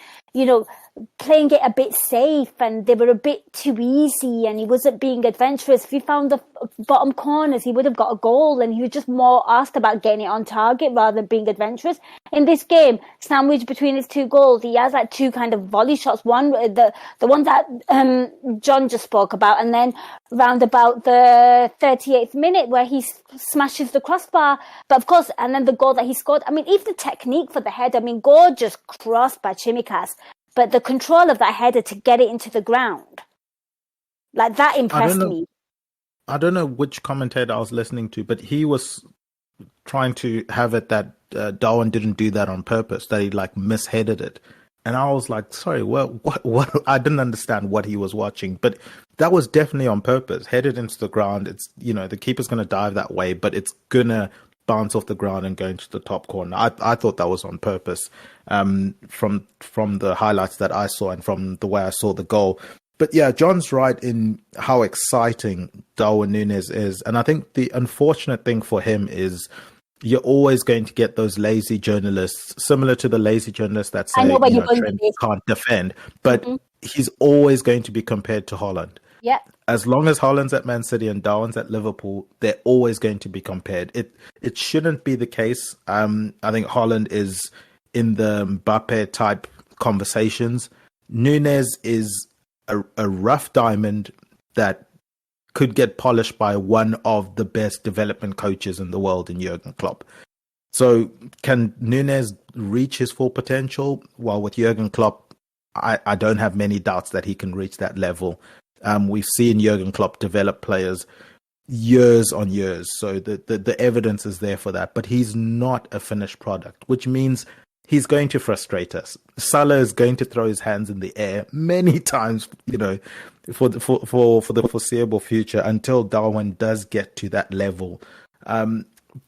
playing it a bit safe, and they were a bit too easy, and he wasn't being adventurous. If he found the bottom corners, he would have got a goal, and he was just more asked about getting it on target rather than being adventurous. In this game, sandwiched between his two goals, he has like two kind of volley shots. One, the one that John just spoke about, and then round about the 38th minute where he smashes the crossbar. But of course, and then the goal that he scored. I mean, even the technique for the head. I mean, gorgeous cross by Chimikas. But the control of that header to get it into the ground, like that impressed me. I don't know which commentator I was listening to, but he was trying to have it that Darwin didn't do that on purpose, that he like misheaded it. And I was like, sorry, what? I didn't understand what he was watching, but that was definitely on purpose. Headed into the ground. It's, the keeper's going to dive that way, but it's going to bounce off the ground and go into the top corner. I thought that was on purpose, from the highlights that I saw and from the way I saw the goal. But yeah, John's right in how exciting Darwin Núñez is. And I think the unfortunate thing for him is you're always going to get those lazy journalists, similar to the lazy journalists that say Trent can't defend, but he's always going to be compared to Haaland. Yeah. As long as Haaland's at Man City and Darwin's at Liverpool, they're always going to be compared. It shouldn't be the case. I think Haaland is in the Mbappe type conversations. Núñez is a rough diamond that could get polished by one of the best development coaches in the world in Jurgen Klopp. So can Núñez reach his full potential? Well, with Jurgen Klopp, I don't have many doubts that he can reach that level. We've seen Jurgen Klopp develop players years on years, so the evidence is there for that. But he's not a finished product, which means he's going to frustrate us. Salah is going to throw his hands in the air many times, for the foreseeable future until Darwin does get to that level.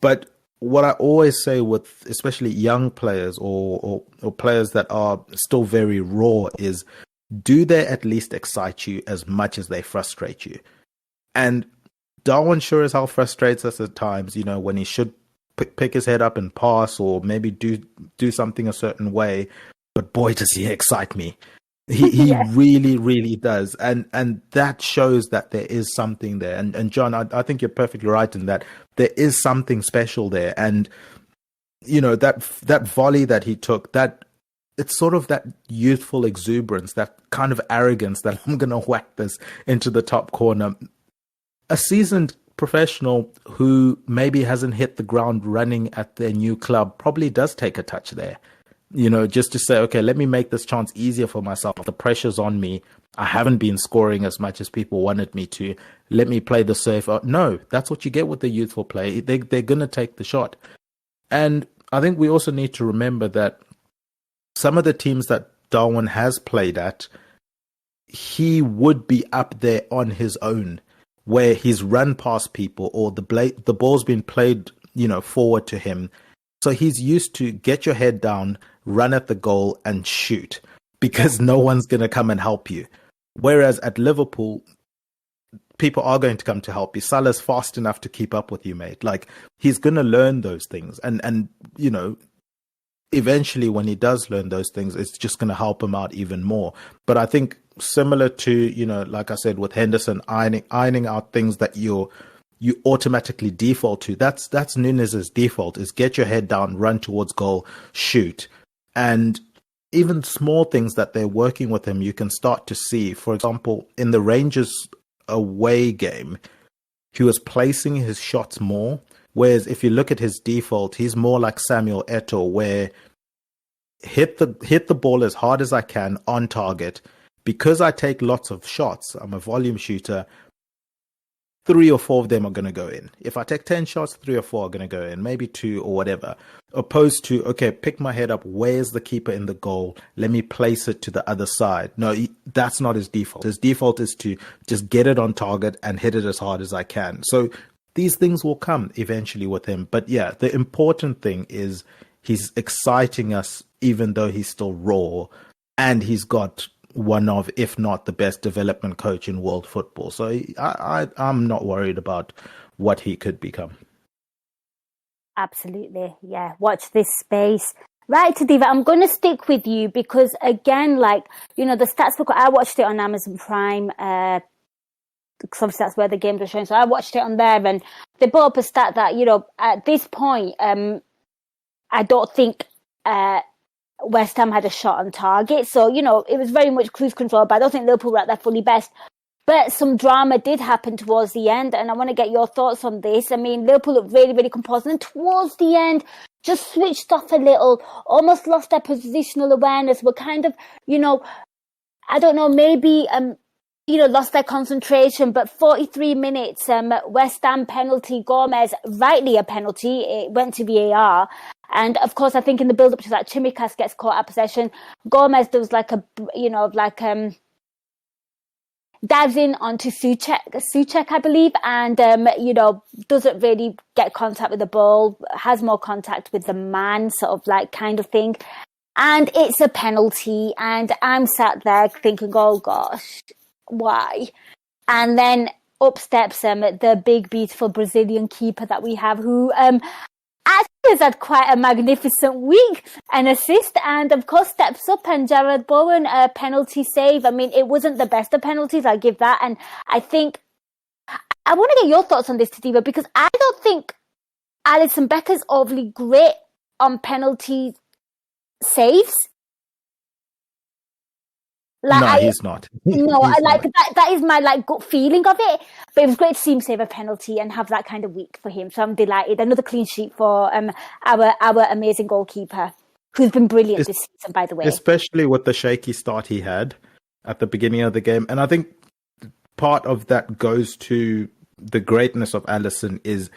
But what I always say with especially young players or players that are still very raw is, do they at least excite you as much as they frustrate you? And Darwin sure as hell frustrates us at times, when he should pick his head up and pass or maybe do something a certain way. But boy, does he excite me. He really, really does. And that shows that there is something there. And John, I think you're perfectly right in that there is something special there. And, that volley that he took, it's sort of that youthful exuberance, that kind of arrogance that I'm going to whack this into the top corner. A seasoned professional who maybe hasn't hit the ground running at their new club probably does take a touch there, just to say, okay, let me make this chance easier for myself. The pressure's on me. I haven't been scoring as much as people wanted me to. Let me play the safe. No, that's what you get with the youthful play. They're going to take the shot. And I think we also need to remember that some of the teams that Darwin has played at, he would be up there on his own, where he's run past people or the ball's been played, forward to him. So he's used to get your head down, run at the goal and shoot, because no one's going to come and help you. Whereas at Liverpool, people are going to come to help you. Salah's fast enough to keep up with you, mate. Like, he's going to learn those things. And eventually when he does learn those things, it's just going to help him out even more. But I think similar to, like I said, with Henderson, ironing out things that you automatically default to. That's Núñez's default, is get your head down, run towards goal, shoot. And even small things that they're working with him, you can start to see. For example, in the Rangers away game, he was placing his shots more. Whereas if you look at his default, he's more like Samuel Eto'o, where hit the ball as hard as I can on target. Because I take lots of shots, I'm a volume shooter, 3 or 4 of them are going to go in. If I take 10 shots, 3 or 4 are going to go in, maybe 2 or whatever. Opposed to, okay, pick my head up, where's the keeper in the goal? Let me place it to the other side. No, that's not his default. His default is to just get it on target and hit it as hard as I can. So these things will come eventually with him. But yeah, the important thing is he's exciting us even though he's still raw, and he's got one of, if not the best development coach in world football. So I'm not worried about what he could become. Absolutely. Yeah. Watch this space. Right, Tadiwa, I'm going to stick with you because, again, like, you know, the stats book, I watched it on Amazon Prime, because obviously that's where the games are shown. So I watched it on there, and they brought up a stat that, you know, at this point, I don't think West Ham had a shot on target. So, you know, it was very much cruise control, but I don't think Liverpool were at their fully best. But some drama did happen towards the end, and I want to get your thoughts on this. I mean, Liverpool looked really, really composite, and towards the end, just switched off a little, almost lost their positional awareness, were kind of, you know, I don't know, maybe, you know, lost their concentration. But 43 minutes, West Ham penalty, Gomez, rightly a penalty, it went to VAR. And of course, I think in the build-up to that, Chimikas gets caught at possession. Gomez does like a, you know, like, dives in onto Souček, I believe, and, you know, doesn't really get contact with the ball, has more contact with the man, sort of like kind of thing. And it's a penalty, and I'm sat there thinking, oh gosh, why? And then up steps the big, beautiful Brazilian keeper that we have, who actually has had quite a magnificent week, an assist, and of course steps up, and Jared Bowen, a penalty save. I mean, it wasn't the best of penalties, I'll give that. And I think, I want to get your thoughts on this, Tadiwa, because I don't think Alisson Becker's overly great on penalty saves. Like, no, he's not. No, that is my like gut feeling of it. But it was great to see him save a penalty and have that kind of week for him. So I'm delighted. Another clean sheet for our amazing goalkeeper, who's been brilliant this season, by the way. Especially with the shaky start he had at the beginning of the game. And I think part of that goes to the greatness of Alisson is,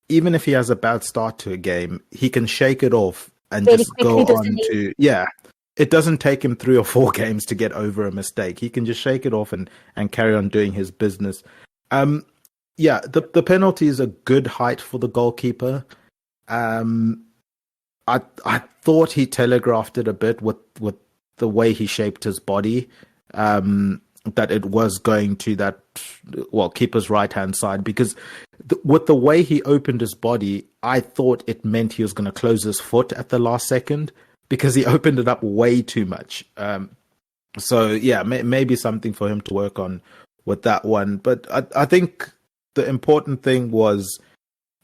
even if he has a bad start to a game, he can shake it off and really just go on to... Yeah. It doesn't take him 3 or 4 games to get over a mistake. He can just shake it off and carry on doing his business. Yeah, the penalty is a good height for the goalkeeper. I thought he telegraphed it a bit with the way he shaped his body, that it was going to that, well, keeper's right-hand side, because with the way he opened his body, I thought it meant he was going to close his foot at the last second, because he opened it up way too much. So, yeah, maybe something for him to work on with that one. But I think the important thing was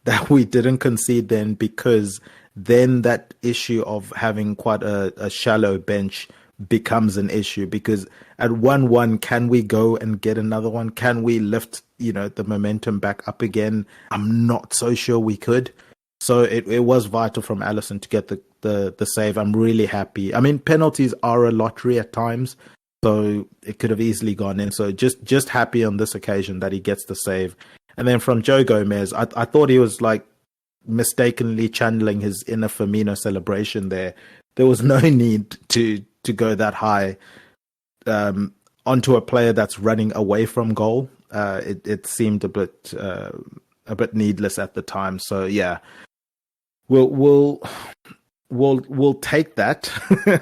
that we didn't concede then, because then that issue of having quite a shallow bench becomes an issue. Because at 1-1, can we go and get another one? Can we lift, you know, the momentum back up again? I'm not so sure we could. So it was vital from Alisson to get the save. I'm really happy. I mean, penalties are a lottery at times, so it could have easily gone in. So just happy on this occasion that he gets the save. And then from Joe Gomez, I thought he was like mistakenly channeling his inner Firmino celebration there. There was no need to go that high onto a player that's running away from goal. It seemed a bit needless at the time. So yeah. We'll take that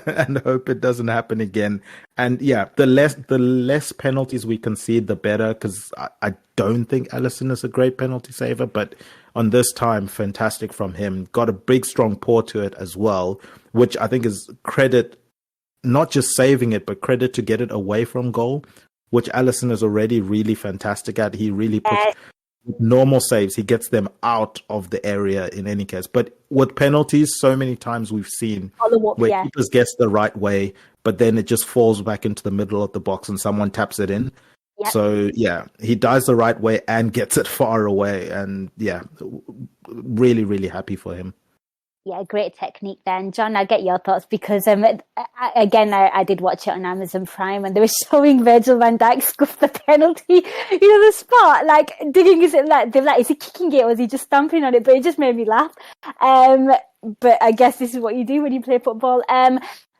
and hope it doesn't happen again. And yeah, the less penalties we concede, the better, because I don't think Alisson is a great penalty saver, but on this time, fantastic from him. Got a big, strong paw to it as well, which I think is credit, not just saving it, but credit to get it away from goal, which Alisson is already really fantastic at. He really puts... normal saves, he gets them out of the area in any case. But with penalties, so many times we've seen where keepers guess the right way, but then it just falls back into the middle of the box and someone taps it in. Yep. So yeah, he dies the right way and gets it far away. And yeah, really, really happy for him. Yeah, great technique then. Jon, I'll get your thoughts, because I did watch it on Amazon Prime, and they were showing Virgil van Dijk scuff the penalty, the spot, like digging, is he kicking it or is he just stamping on it? But it just made me laugh. But I guess this is what you do when you play football.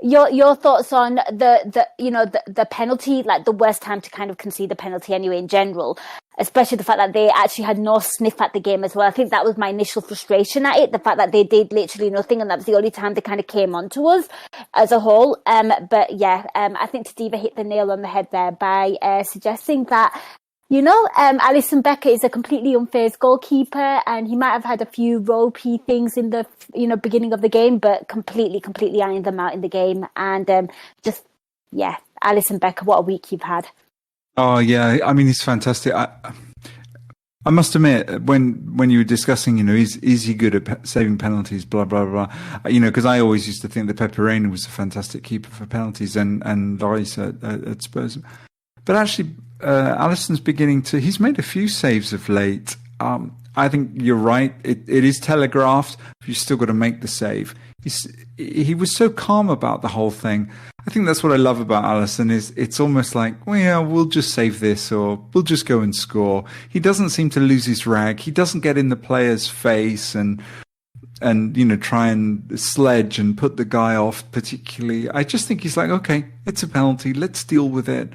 Your thoughts on the penalty, like the worst time to kind of concede the penalty anyway in general, especially the fact that they actually had no sniff at the game as well. I think that was my initial frustration at it, the fact that they did literally nothing, and that was the only time they kind of came onto us as a whole. But yeah, I think Tadiwa hit the nail on the head there by suggesting that Alisson Becker is a completely unfazed goalkeeper, and he might have had a few ropey things in the, beginning of the game, but completely ironed them out in the game. And Alisson Becker, what a week you've had. Oh yeah, I mean he's fantastic. I must admit, when you were discussing, is he good at saving penalties, blah blah blah, because I always used to think that Pepe Reina was a fantastic keeper for penalties, and Lloris at Spurs, but actually. Alisson's he's made a few saves of late. I think you're right. It is telegraphed. You've still got to make the save. He was so calm about the whole thing. I think that's what I love about Alisson is it's almost like, well, yeah, we'll just save this or we'll just go and score. He doesn't seem to lose his rag. He doesn't get in the player's face and try and sledge and put the guy off particularly. I just think he's like, okay, it's a penalty. Let's deal with it.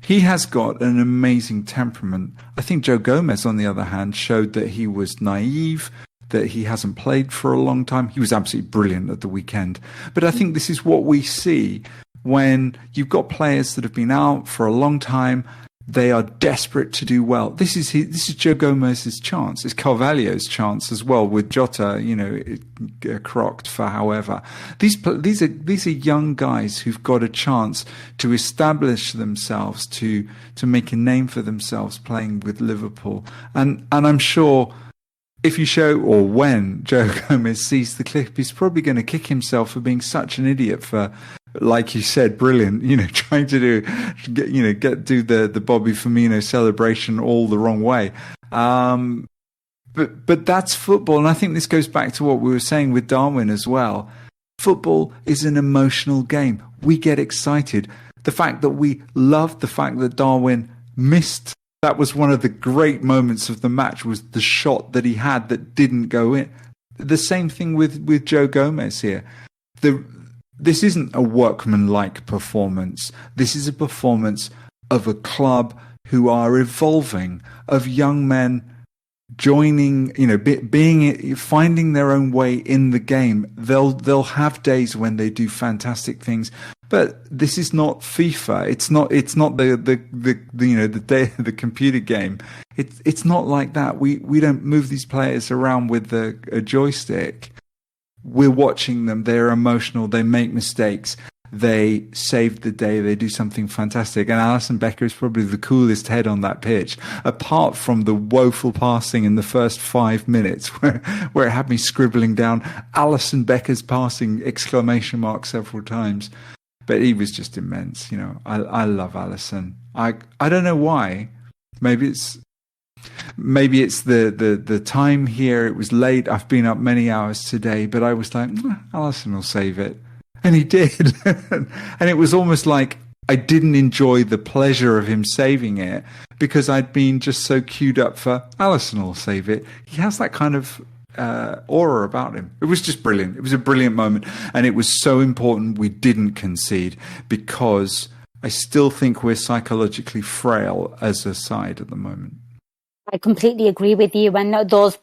He has got an amazing temperament. I think Joe Gomez, on the other hand, showed that he was naive, that he hasn't played for a long time. He was absolutely brilliant at the weekend. But I think this is what we see when you've got players that have been out for a long time. They are desperate to do well. This is Joe Gomez's chance. It's Carvalho's chance as well with Jota, crocked for however. These are young guys who've got a chance to establish themselves, to make a name for themselves playing with Liverpool. And I'm sure if you show or when Joe Gomez sees the clip, he's probably going to kick himself for being such an idiot for, like you said, brilliant, trying to do the Bobby Firmino celebration all the wrong way. But that's football. And I think this goes back to what we were saying with Darwin as well. Football is an emotional game. We get excited. The fact that we loved the fact that Darwin missed, that was one of the great moments of the match, was the shot that he had that didn't go in. The same thing with Joe Gomez here. This isn't a workmanlike performance. This is a performance of a club who are evolving, of young men joining, finding their own way in the game. They'll have days when they do fantastic things, but this is not FIFA. It's not the computer game. It's not like that. We don't move these players around with a joystick. We're watching them. They're emotional. They make mistakes. They save the day. They do something fantastic. And Alisson Becker is probably the coolest head on that pitch, apart from the woeful passing in the first 5 minutes where it had me scribbling down Alisson Becker's passing ! Several times. But he was just immense. I love Alisson. I don't know why. Maybe it's the time here. It was late. I've been up many hours today, but I was like, Alisson will save it. And he did. And it was almost like I didn't enjoy the pleasure of him saving it because I'd been just so queued up for Alisson will save it. He has that kind of aura about him. It was just brilliant. It was a brilliant moment. And it was so important we didn't concede, because I still think we're psychologically frail as a side at the moment. I completely agree with you. And those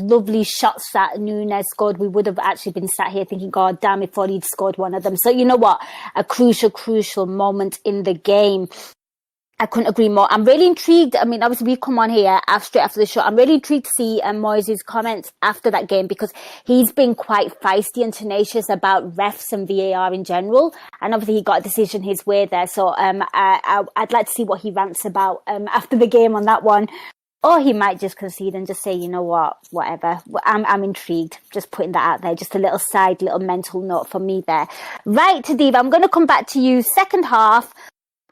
lovely shots that Nunes scored, we would have actually been sat here thinking, God damn, if he'd scored one of them. So you know what? A crucial moment in the game. I couldn't agree more. I'm really intrigued. I mean, obviously we come on here straight after the show. I'm really intrigued to see Moyes' comments after that game, because he's been quite feisty and tenacious about refs and VAR in general. And obviously he got a decision his way there. So I'd like to see what he rants about after the game on that one. Or he might just concede and just say, you know what, whatever. I'm intrigued. Just putting that out there. Just a little mental note for me there. Right, Tadiwa, I'm going to come back to you. Second half.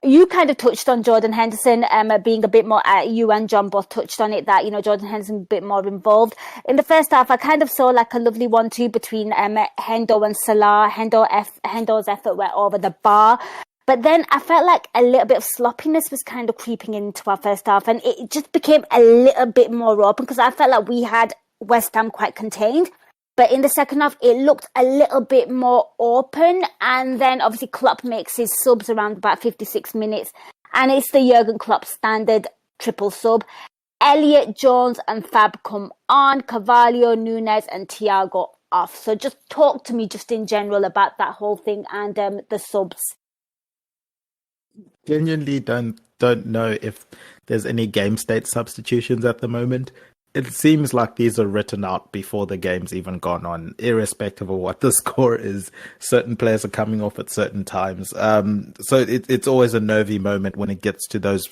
You kind of touched on Jordan Henderson being a bit more, you and Jon both touched on it, that, Jordan Henderson a bit more involved. In the first half, I kind of saw like a lovely 1-2 between Hendo and Salah. Hendo's effort went over the bar. But then I felt like a little bit of sloppiness was kind of creeping into our first half, and it just became a little bit more open, because I felt like we had West Ham quite contained. But in the second half, it looked a little bit more open. And then obviously Klopp makes his subs around about 56 minutes. And it's the Jurgen Klopp standard triple sub. Elliott, Jones and Fab come on. Carvalho, Nunes and Thiago off. So just talk to me just in general about that whole thing and the subs. Genuinely don't don't know if there's any game state substitutions at the moment. It seems like these are written out before the game's even gone on, irrespective of what the score is. Certain players are coming off at certain times. So it's always a nervy moment when it gets to those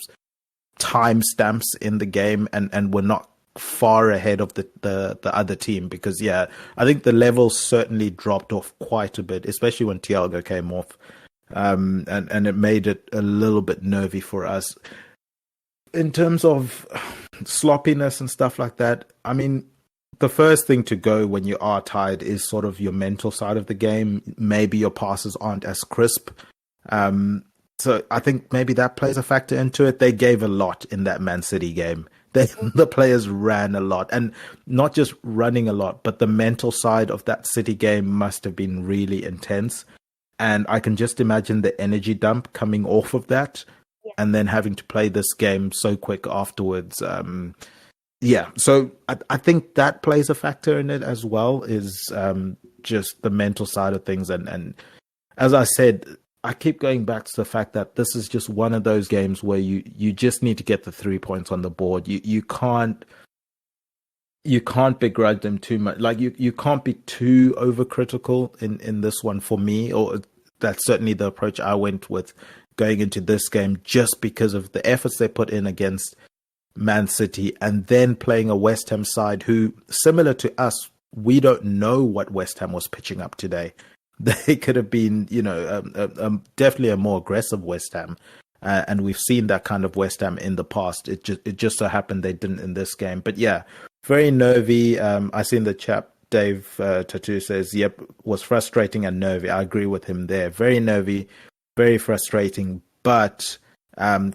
timestamps in the game, and we're not far ahead of the other team, because I think the level certainly dropped off quite a bit, especially when Thiago came off, and it made it a little bit nervy for us. In terms of sloppiness and stuff like that, I mean, the first thing to go when you are tired is sort of your mental side of the game. Maybe your passes aren't as crisp. So I think maybe that plays a factor into it. They gave a lot in that Man City game. The players ran a lot, and not just running a lot, but the mental side of that City game must have been really intense. And I can just imagine the energy dump coming off of that, and then having to play this game so quick afterwards. So I think that plays a factor in it as well, is just the mental side of things. And as I said, I keep going back to the fact that this is just one of those games where you just need to get the 3 points on the board. You can't begrudge them too much. Like you can't be too overcritical in this one for me, or that's certainly the approach I went with going into this game, just because of the efforts they put in against Man City, and then playing a West Ham side who, similar to us, we don't know what West Ham was pitching up today. They could have been, definitely a more aggressive West Ham, and we've seen that kind of West Ham in the past. It just so happened they didn't in this game. But yeah, very nervy. I see in the chat, Dave Tattoo says, "Yep, was frustrating and nervy." I agree with him there. Very nervy, very frustrating. But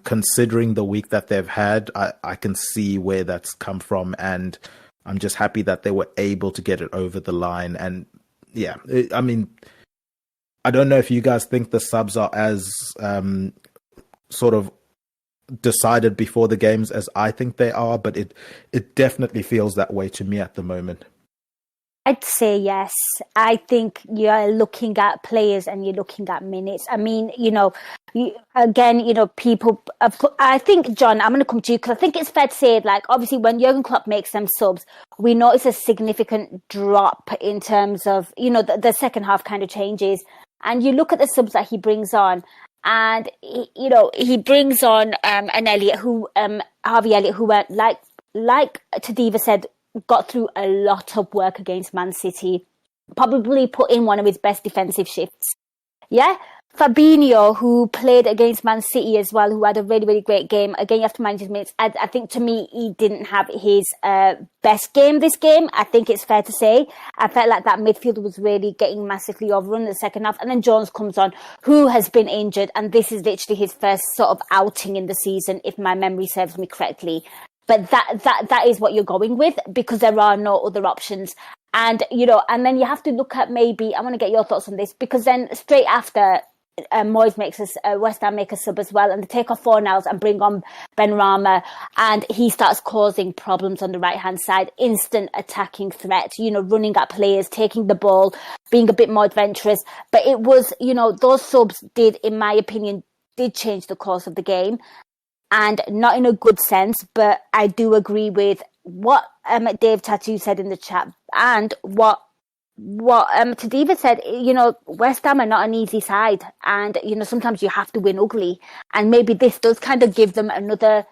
considering the week that they've had, I can see where that's come from, and I'm just happy that they were able to get it over the line. And I mean, I don't know if you guys think the subs are as sort of decided before the games as I think they are, but it definitely feels that way to me at the moment. I'd say yes. I think you're looking at players and you're looking at minutes. I mean, people. I think, John, I'm going to come to you, because I think it's fair to say, like, obviously, when Jurgen Klopp makes them subs, we notice a significant drop in terms of, the second half kind of changes. And you look at the subs that he brings on, and he brings on an Elliot who, Harvey Elliott, who went like Tadiwa said, got through a lot of work against Man City, probably put in one of his best defensive shifts. Yeah. Fabinho, who played against Man City as well, who had a really, really great game. Again, you have to manage his minutes. I think, to me, he didn't have his best game this game. I think it's fair to say. I felt like that midfield was really getting massively overrun in the second half. And then Jones comes on, who has been injured. And this is literally his first sort of outing in the season, if my memory serves me correctly. But that is what you're going with, because there are no other options. And, and then you have to look at, maybe, I want to get your thoughts on this, because then straight after, Moyes makes West Ham make a sub as well, and they take off Fornals and bring on Benrahma, and he starts causing problems on the right-hand side, instant attacking threat, running at players, taking the ball, being a bit more adventurous. But it was, those subs did, in my opinion, change the course of the game. And not in a good sense, but I do agree with what Dave Tattoo said in the chat, and what Tadiwa said. West Ham are not an easy side, and sometimes you have to win ugly. And maybe this does kind of give them another,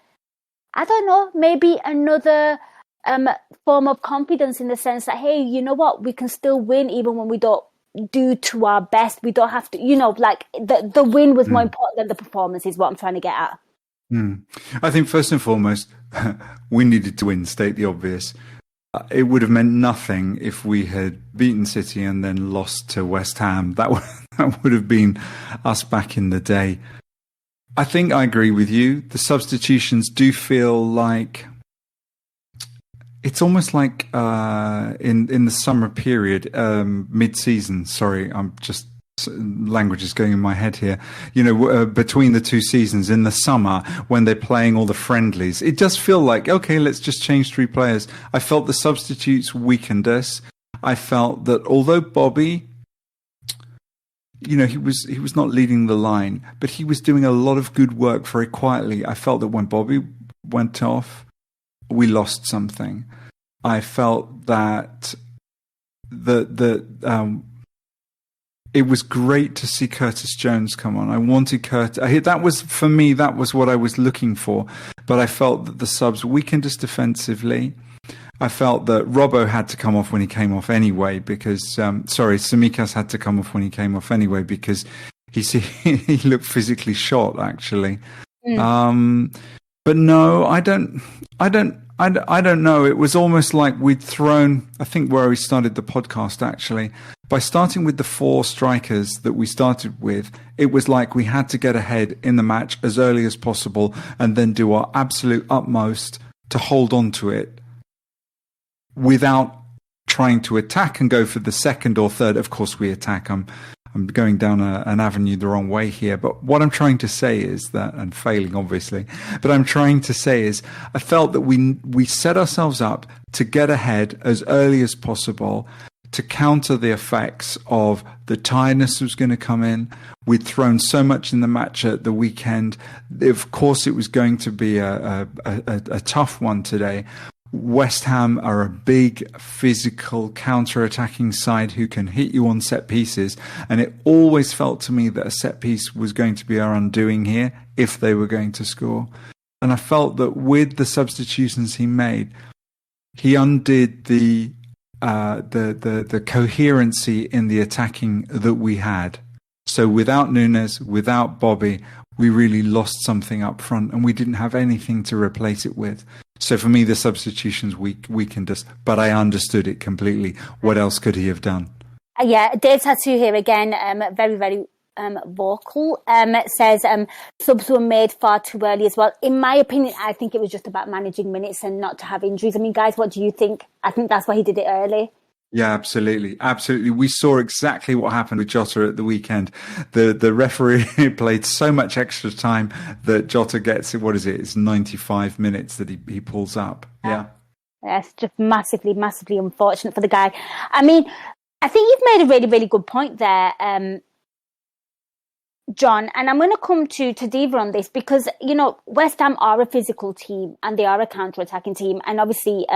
I don't know, maybe another form of confidence, in the sense that, hey, you know what, we can still win even when we don't do to our best. We don't have to, like the win was more important than the performance, is what I'm trying to get at. I think first and foremost, we needed to win, state the obvious. It would have meant nothing if we had beaten City and then lost to West Ham. That would have been us back in the day. I think I agree with you. The substitutions do feel like, it's almost like in the summer period, mid-season. Sorry, I'm just, language is going in my head here. Between the two seasons in the summer, when they're playing all the friendlies, it does feel like, okay, let's just change 3 players. I felt the substitutes weakened us. I felt that although Bobby he was not leading the line, but he was doing a lot of good work very quietly. I felt that when Bobby went off, we lost something. I felt that it was great to see Curtis Jones come on. I wanted Curtis. That was, for me, that was what I was looking for. But I felt that the subs weakened us defensively. I felt that Robbo had to come off when he came off anyway because, Tsimikas had to come off when he came off anyway because he looked physically shot, actually. But no, I don't know. It was almost like we'd thrown, I think where we started the podcast actually, by starting with the 4 strikers that we started with, it was like we had to get ahead in the match as early as possible and then do our absolute utmost to hold on to it without trying to attack and go for the second or third. Of course we attack. I'm going down an avenue the wrong way here, but what I'm trying to say is that, and failing obviously, but I'm trying to say is I felt that we set ourselves up to get ahead as early as possible to counter the effects of the tiredness that was going to come in. We'd thrown so much in the match at the weekend. Of course, it was going to be a tough one today. West Ham are a big physical counter-attacking side who can hit you on set pieces, and it always felt to me that a set piece was going to be our undoing here if they were going to score. And I felt that with the substitutions he made, he undid the coherency in the attacking that we had. So without Nunes, without Bobby, we really lost something up front and we didn't have anything to replace it with. So for me, the substitutions weakened us, but I understood it completely. What else could he have done? Yeah, Dave Tattoo here again, very, very vocal, says subs were made far too early as well. In my opinion, I think it was just about managing minutes and not to have injuries. I mean, guys, what do you think? I think that's why he did it early. Yeah, absolutely. Absolutely. We saw exactly what happened with Jota at the weekend. The referee played so much extra time that Jota gets, what is it? It's 95 minutes that he pulls up. Yeah. That's just massively, massively unfortunate for the guy. I mean, I think you've made a really, really good point there, John, and I'm going to come to Tadiwa on this because, West Ham are a physical team and they are a counter-attacking team. And obviously,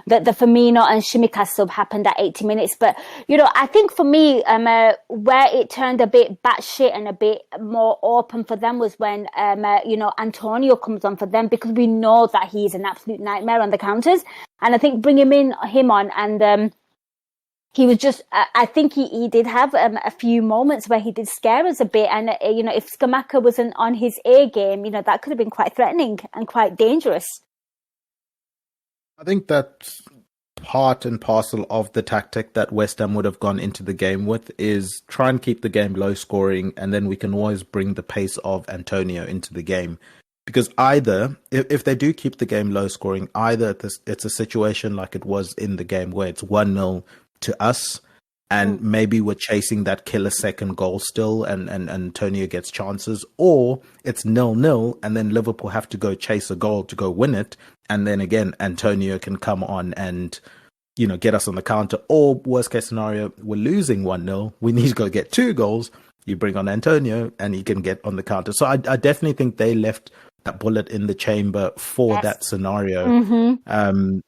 the Firmino and Tsimikas sub happened at 80 minutes. But, I think for me, where it turned a bit batshit and a bit more open for them was when, Antonio comes on for them because we know that he's an absolute nightmare on the counters. And I think bringing him on and, he was just, I think he did have a few moments where he did scare us a bit. And, if Skamaka wasn't on his A game, that could have been quite threatening and quite dangerous. I think that's part and parcel of the tactic that West Ham would have gone into the game with is try and keep the game low scoring. And then we can always bring the pace of Antonio into the game. Because either, if they do keep the game low scoring, either it's a situation like it was in the game where it's 1-0 to us, and maybe we're chasing that killer second goal still, and Antonio gets chances, or it's 0-0, and then Liverpool have to go chase a goal to go win it, and then again Antonio can come on and get us on the counter. Or worst case scenario, we're losing 1-0, we need to go get 2 goals. You bring on Antonio, and he can get on the counter. So I definitely think they left that bullet in the chamber for that scenario. Mm-hmm.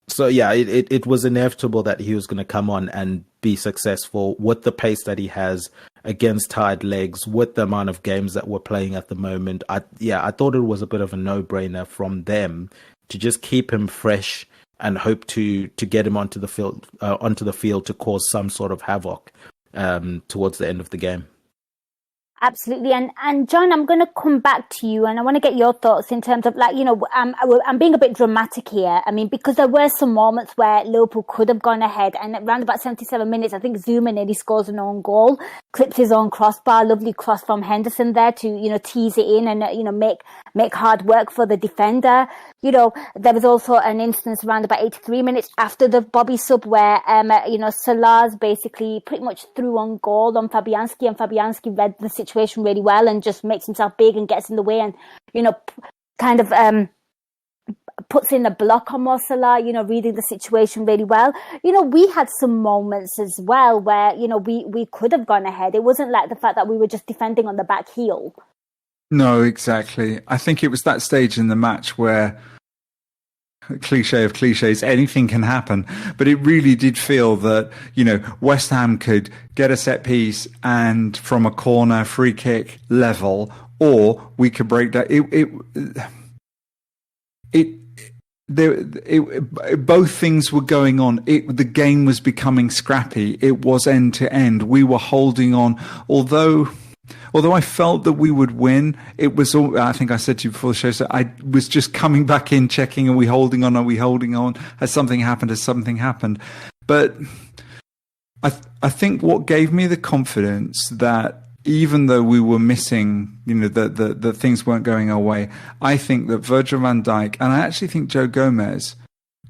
So yeah, it was inevitable that he was going to come on and be successful with the pace that he has against tired legs, with the amount of games that we're playing at the moment. I thought it was a bit of a no-brainer from them to just keep him fresh and hope to get him onto the field to cause some sort of havoc towards the end of the game. Absolutely. And John, I'm going to come back to you and I want to get your thoughts in terms of I'm being a bit dramatic here. I mean, because there were some moments where Liverpool could have gone ahead, and around about 77 minutes, I think Zuma nearly scores an own goal, clips his own crossbar, lovely cross from Henderson there to, tease it in and, make hard work for the defender. There was also an instance around about 83 minutes after the Bobby sub where, Salah's basically pretty much threw on goal on Fabianski, and Fabianski read the situation really well and just makes himself big and gets in the way and, kind of puts in a block on Mo Salah, reading the situation really well. We had some moments as well where, we could have gone ahead. It wasn't like the fact that we were just defending on the back heel. No, exactly. I think it was that stage in the match where, cliche of cliches, anything can happen. But it really did feel that, West Ham could get a set piece and from a corner free kick level, or we could break that. Both things were going on. The game was becoming scrappy. It was end to end. We were holding on, although I felt that we would win. It was all, I think I said to you before the show, so I was just coming back in, checking, are we holding on? Are we holding on? Has something happened? Has something happened? But I think what gave me the confidence that even though we were missing, the things weren't going our way, I think that Virgil van Dijk, and I actually think Joe Gomez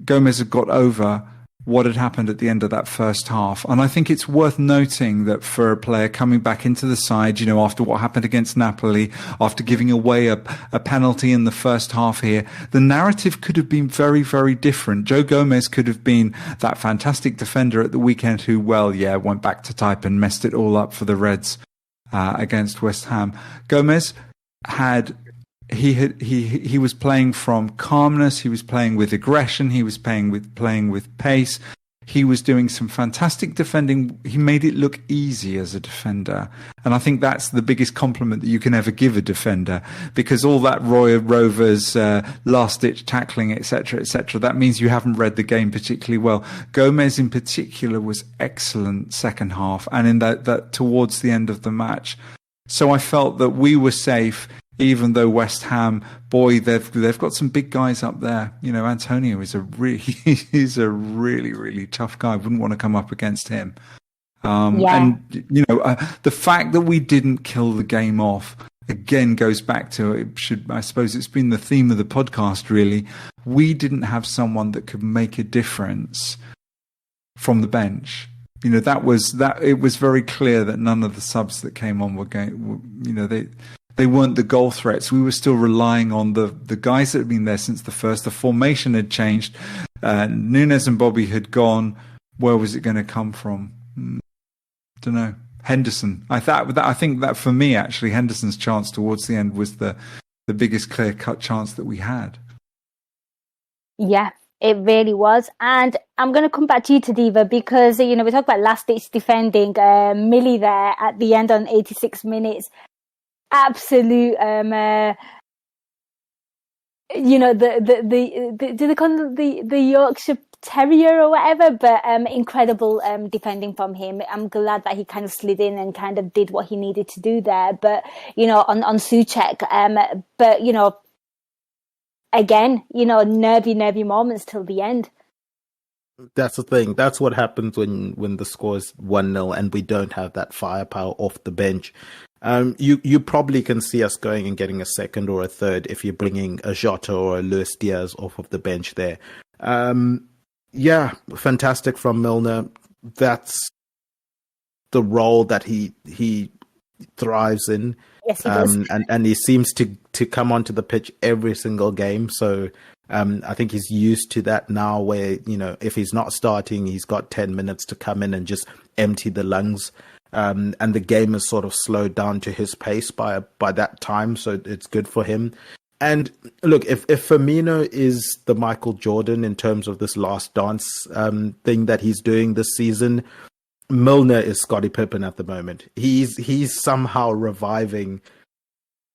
had got over what had happened at the end of that first half. And I think it's worth noting that for a player coming back into the side, after what happened against Napoli, after giving away a penalty in the first half here, the narrative could have been very, very different. Joe Gomez could have been that fantastic defender at the weekend who, went back to type and messed it all up for the Reds against West Ham. Gomez he was playing from calmness, he was playing with aggression, he was playing with pace. He was doing some fantastic defending. He made it look easy as a defender. And I think that's the biggest compliment that you can ever give a defender, because all that Roy Rovers last-ditch tackling, etc., that means you haven't read the game particularly well. Gomez in particular was excellent second half and in that towards the end of the match. So I felt that we were safe, even though West Ham, they've got some big guys up there. Antonio is he's a really, really tough guy. I wouldn't want to come up against him. And, the fact that we didn't kill the game off, again, goes back to, I suppose it's been the theme of the podcast, really. We didn't have someone that could make a difference from the bench. It was very clear that none of the subs that came on were going, they weren't the goal threats. We were still relying on the guys that had been there since the first. The formation had changed. Nunes and Bobby had gone. Where was it going to come from? Don't know. Henderson. I think that for me, actually, Henderson's chance towards the end was the biggest clear-cut chance that we had. Yeah, it really was. And I'm going to come back to you, Tadiwa, because, we talk about last-ditch defending. Millie there at the end on 86 minutes. Absolute, do they call it the Yorkshire Terrier or whatever? But incredible defending from him. I'm glad that he kind of slid in and kind of did what he needed to do there. But on Souček, but again, nervy moments till the end. That's the thing. That's what happens when the score is 1-0 and we don't have that firepower off the bench. You probably can see us going and getting a second or a third if you're bringing a Jota or a Luis Diaz off of the bench there. Fantastic from Milner. That's the role that he thrives in. Yes, he does. And he seems to come onto the pitch every single game. So I think he's used to that now where, if he's not starting, he's got 10 minutes to come in and just empty the lungs. And the game is sort of slowed down to his pace by that time, so it's good for him. And look, if Firmino is the Michael Jordan in terms of this last dance thing that he's doing this season, Milner is Scottie Pippen at the moment. He's somehow reviving.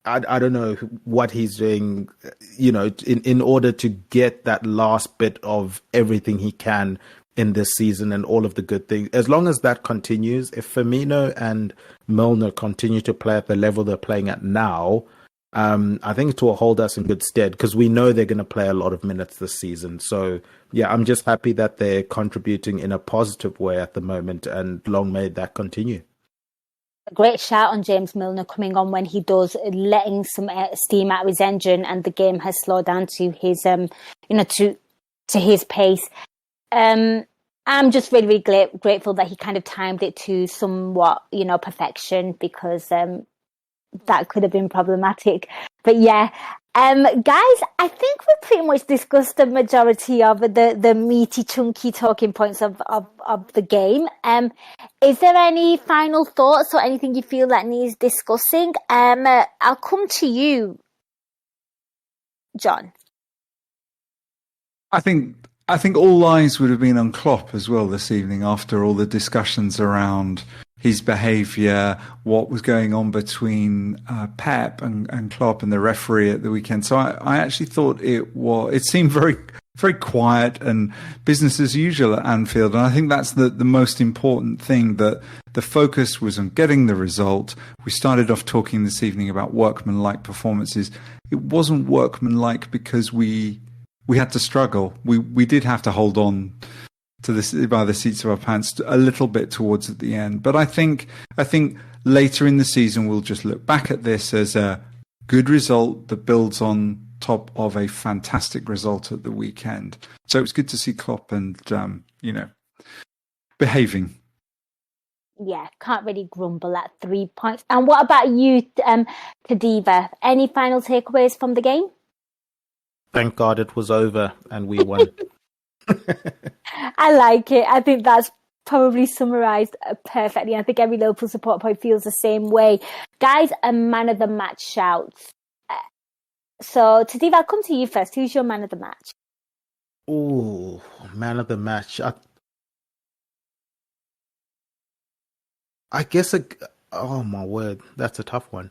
I don't know what he's doing, in order to get that last bit of everything he can in this season and all of the good things. As long as that continues, if Firmino and Milner continue to play at the level they're playing at now, I think it will hold us in good stead because we know they're going to play a lot of minutes this season. So, I'm just happy that they're contributing in a positive way at the moment, and long may that continue. A great shout on James Milner coming on when he does, letting some steam out of his engine, and the game has slowed down to his, to his pace. I'm just really, really grateful that he kind of timed it to somewhat, perfection, because that could have been problematic. But Guys, I think we pretty much discussed the majority of the meaty, chunky talking points of the game. Is there any final thoughts or anything you feel that needs discussing? I'll come to you, Jon. I think all eyes would have been on Klopp as well this evening after all the discussions around his behaviour, what was going on between Pep and Klopp and the referee at the weekend. So I actually thought it seemed very, very quiet and business as usual at Anfield. And I think that's the most important thing, that the focus was on getting the result. We started off talking this evening about workmanlike performances. It wasn't workmanlike because we had to struggle. We did have to hold on to this by the seats of our pants a little bit towards at the end. But I think later in the season we'll just look back at this as a good result that builds on top of a fantastic result at the weekend. So it was good to see Klopp and behaving. Yeah, can't really grumble at 3 points. And what about you, Tadiwa? Any final takeaways from the game? Thank God it was over and we won. I like it. I think that's probably summarised perfectly. I think every Liverpool support point feels the same way. Guys, a man of the match shouts. So, Tadiwa, I'll come to you first. Who's your man of the match? Oh, man of the match. I guess, oh my word, that's a tough one.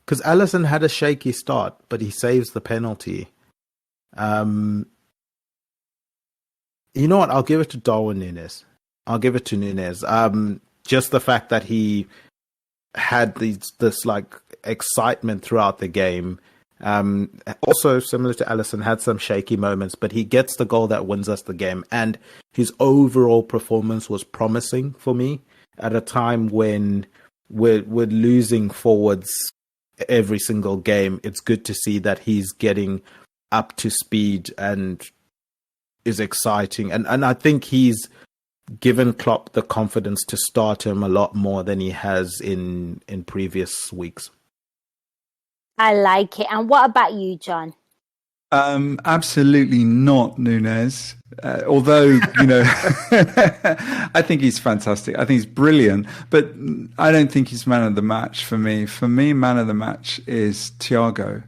Because Alisson had a shaky start, but he saves the penalty. You know what? I'll give it to Darwin Núñez. I'll give it to Núñez. Just the fact that he had this like excitement throughout the game. Also similar to Alisson, had some shaky moments, but he gets the goal that wins us the game. And his overall performance was promising for me at a time when we're losing forwards every single game. It's good to see that he's getting up to speed and is exciting, and I think he's given Klopp the confidence to start him a lot more than he has in previous weeks. I like it. And what about you, Jon? Absolutely not Núñez. Although, I think he's fantastic. I think he's brilliant, but I don't think he's man of the match for me. For me, man of the match is Thiago,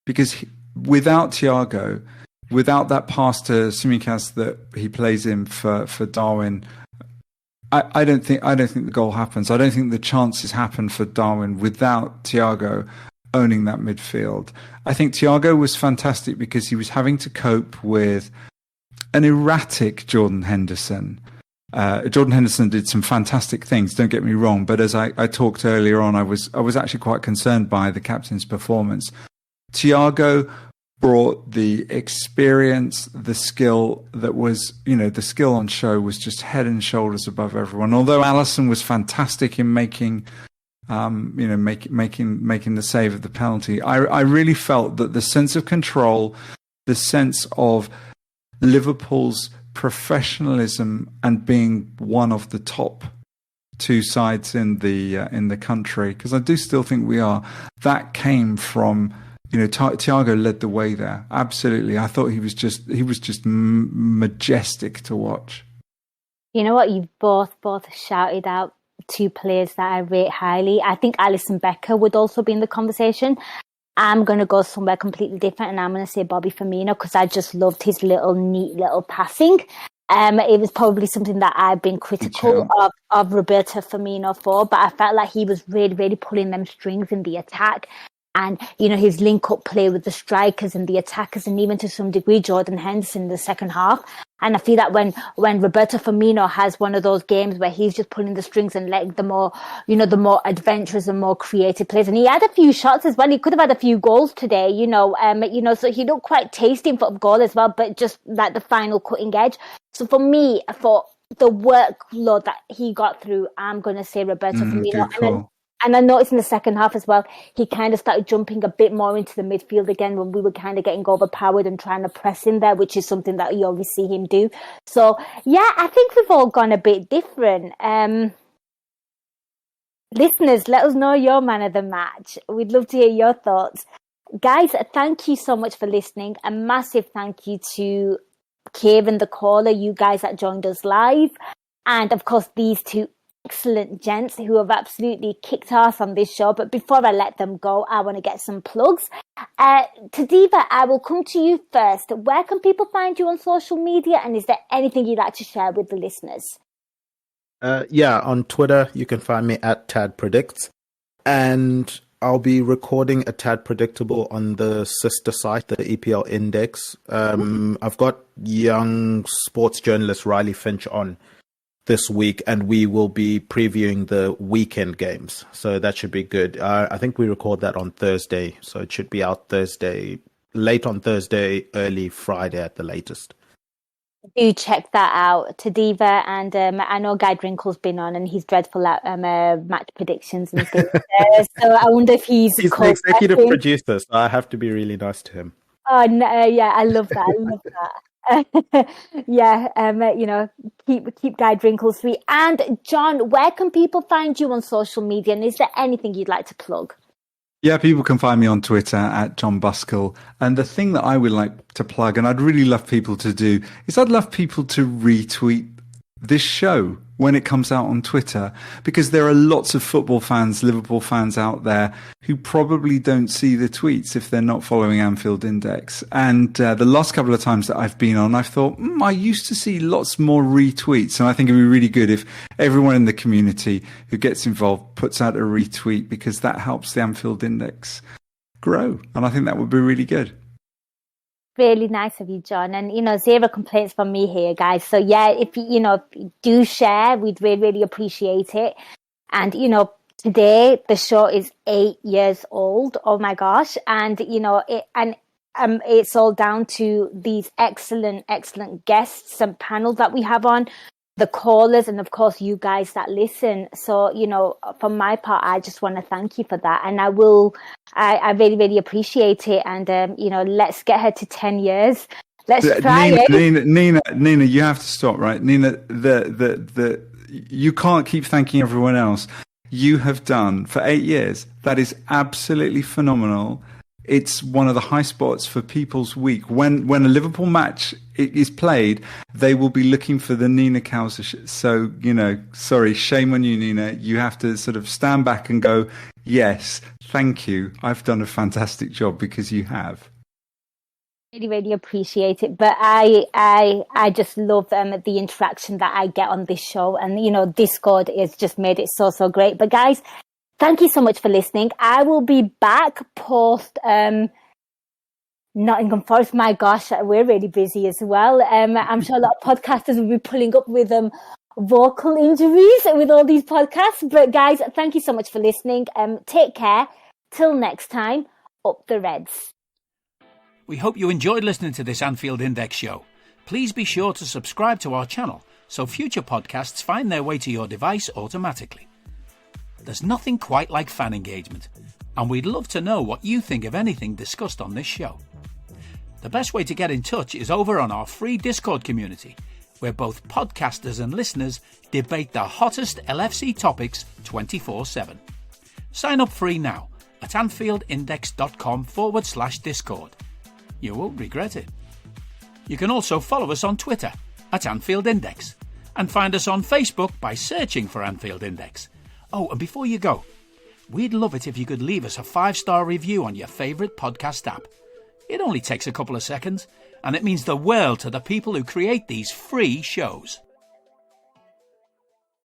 because without Thiago, without that pass to Tsimikas that he plays in for Darwin, I don't think the goal happens. I don't think the chances happen for Darwin without Thiago owning that midfield. I think Thiago was fantastic because he was having to cope with an erratic Jordan Henderson. Jordan Henderson did some fantastic things, don't get me wrong, but as I talked earlier on, I was actually quite concerned by the captain's performance. Thiago brought the experience, the skill that was, the skill on show was just head and shoulders above everyone. Although Alisson was fantastic in making the save of the penalty, I really felt that the sense of control, the sense of Liverpool's professionalism and being one of the top two sides in the country, because I do still think we are, that came from. Thiago led the way there. Absolutely. I thought he was just majestic to watch. You know what? You've both shouted out two players that I rate highly. I think Alisson Becker would also be in the conversation. I'm going to go somewhere completely different, and I'm going to say Bobby Firmino, because I just loved his neat little passing. It was probably something that I've been critical of Roberto Firmino for, but I felt like he was really, really pulling them strings in the attack. And, his link-up play with the strikers and the attackers, and even to some degree Jordan Henderson in the second half. And I feel that when Roberto Firmino has one of those games where he's just pulling the strings and letting the more adventurous and more creative plays. And he had a few shots as well. He could have had a few goals today, so he looked quite tasty in front of goal as well, but just like the final cutting edge. So for me, for the workload that he got through, I'm going to say Roberto Firmino. Cool. And I noticed in the second half as well, he kind of started jumping a bit more into the midfield again when we were kind of getting overpowered and trying to press in there, which is something that you always see him do. So, yeah, I think we've all gone a bit different. Listeners, let us know your man of the match. We'd love to hear your thoughts. Guys, thank you so much for listening. A massive thank you to Kieran, the caller, you guys that joined us live. And of course, these two excellent gents who have absolutely kicked ass on this show. But before I let them go, I want to get some plugs. Tadiwa, I will come to you first. Where can people find you on social media? And is there anything you'd like to share with the listeners? On Twitter, you can find me at Tad Predicts. And I'll be recording a Tad Predictable on the sister site, the EPL Index. I've got young sports journalist Riley Finch on this week, and we will be previewing the weekend games. So that should be good. I think we record that on Thursday, so it should be out late on Thursday, early Friday at the latest. Do check that out, Tadiwa, and I know Guy Drinkle's been on, and he's dreadful at match predictions and things. So I wonder if he's the executive producer, so I have to be really nice to him. Oh no, yeah, I love that. I love that. Keep Guy Drinkle sweet. And Jon, where can people find you on social media? And is there anything you'd like to plug? Yeah, people can find me on Twitter at John Buskell. And the thing that I would like to plug, and I'd really love people to do, is I'd love people to retweet this show when it comes out on Twitter, because there are lots of football fans, Liverpool fans out there who probably don't see the tweets if they're not following Anfield Index. And the last couple of times that I've been on, I've thought, I used to see lots more retweets. And I think it'd be really good if everyone in the community who gets involved puts out a retweet, because that helps the Anfield Index grow. And I think that would be really good. Really nice of you, Jon. And, zero complaints from me here, guys. So, yeah, if you do share, we'd really, really appreciate it. And, today the show is 8 years old. Oh, my gosh. And, it's all down to these excellent, excellent guests and panels that we have on, the callers, and, of course, you guys that listen. So, from my part, I just want to thank you for that. And I really, really appreciate it. And, let's get her to 10 years. Let's try it. Nina, you have to stop, right? Nina, you can't keep thanking everyone else. You have done for 8 years. That is absolutely phenomenal. It's one of the high spots for People's Week. When a Liverpool match is played, they will be looking for the Nina Kauser. So, sorry, shame on you, Nina. You have to sort of stand back and go, yes, thank you. I've done a fantastic job, because you have. Really, really appreciate it. But I just love the interaction that I get on this show. And, Discord has just made it so, so great. But guys, thank you so much for listening. I will be back post Nottingham Forest. My gosh, we're really busy as well. I'm sure a lot of podcasters will be pulling up with vocal injuries with all these podcasts. But guys, thank you so much for listening. Take care. Till next time, up the Reds. We hope you enjoyed listening to this Anfield Index show. Please be sure to subscribe to our channel so future podcasts find their way to your device automatically. There's nothing quite like fan engagement, and we'd love to know what you think of anything discussed on this show. The best way to get in touch is over on our free Discord community, where both podcasters and listeners debate the hottest LFC topics 24/7. Sign up free now at AnfieldIndex.com/Discord. You won't regret it. You can also follow us on Twitter at Anfield Index, and find us on Facebook by searching for Anfield Index. Oh, and before you go, we'd love it if you could leave us a 5-star review on your favourite podcast app. It only takes a couple of seconds, and it means the world to the people who create these free shows.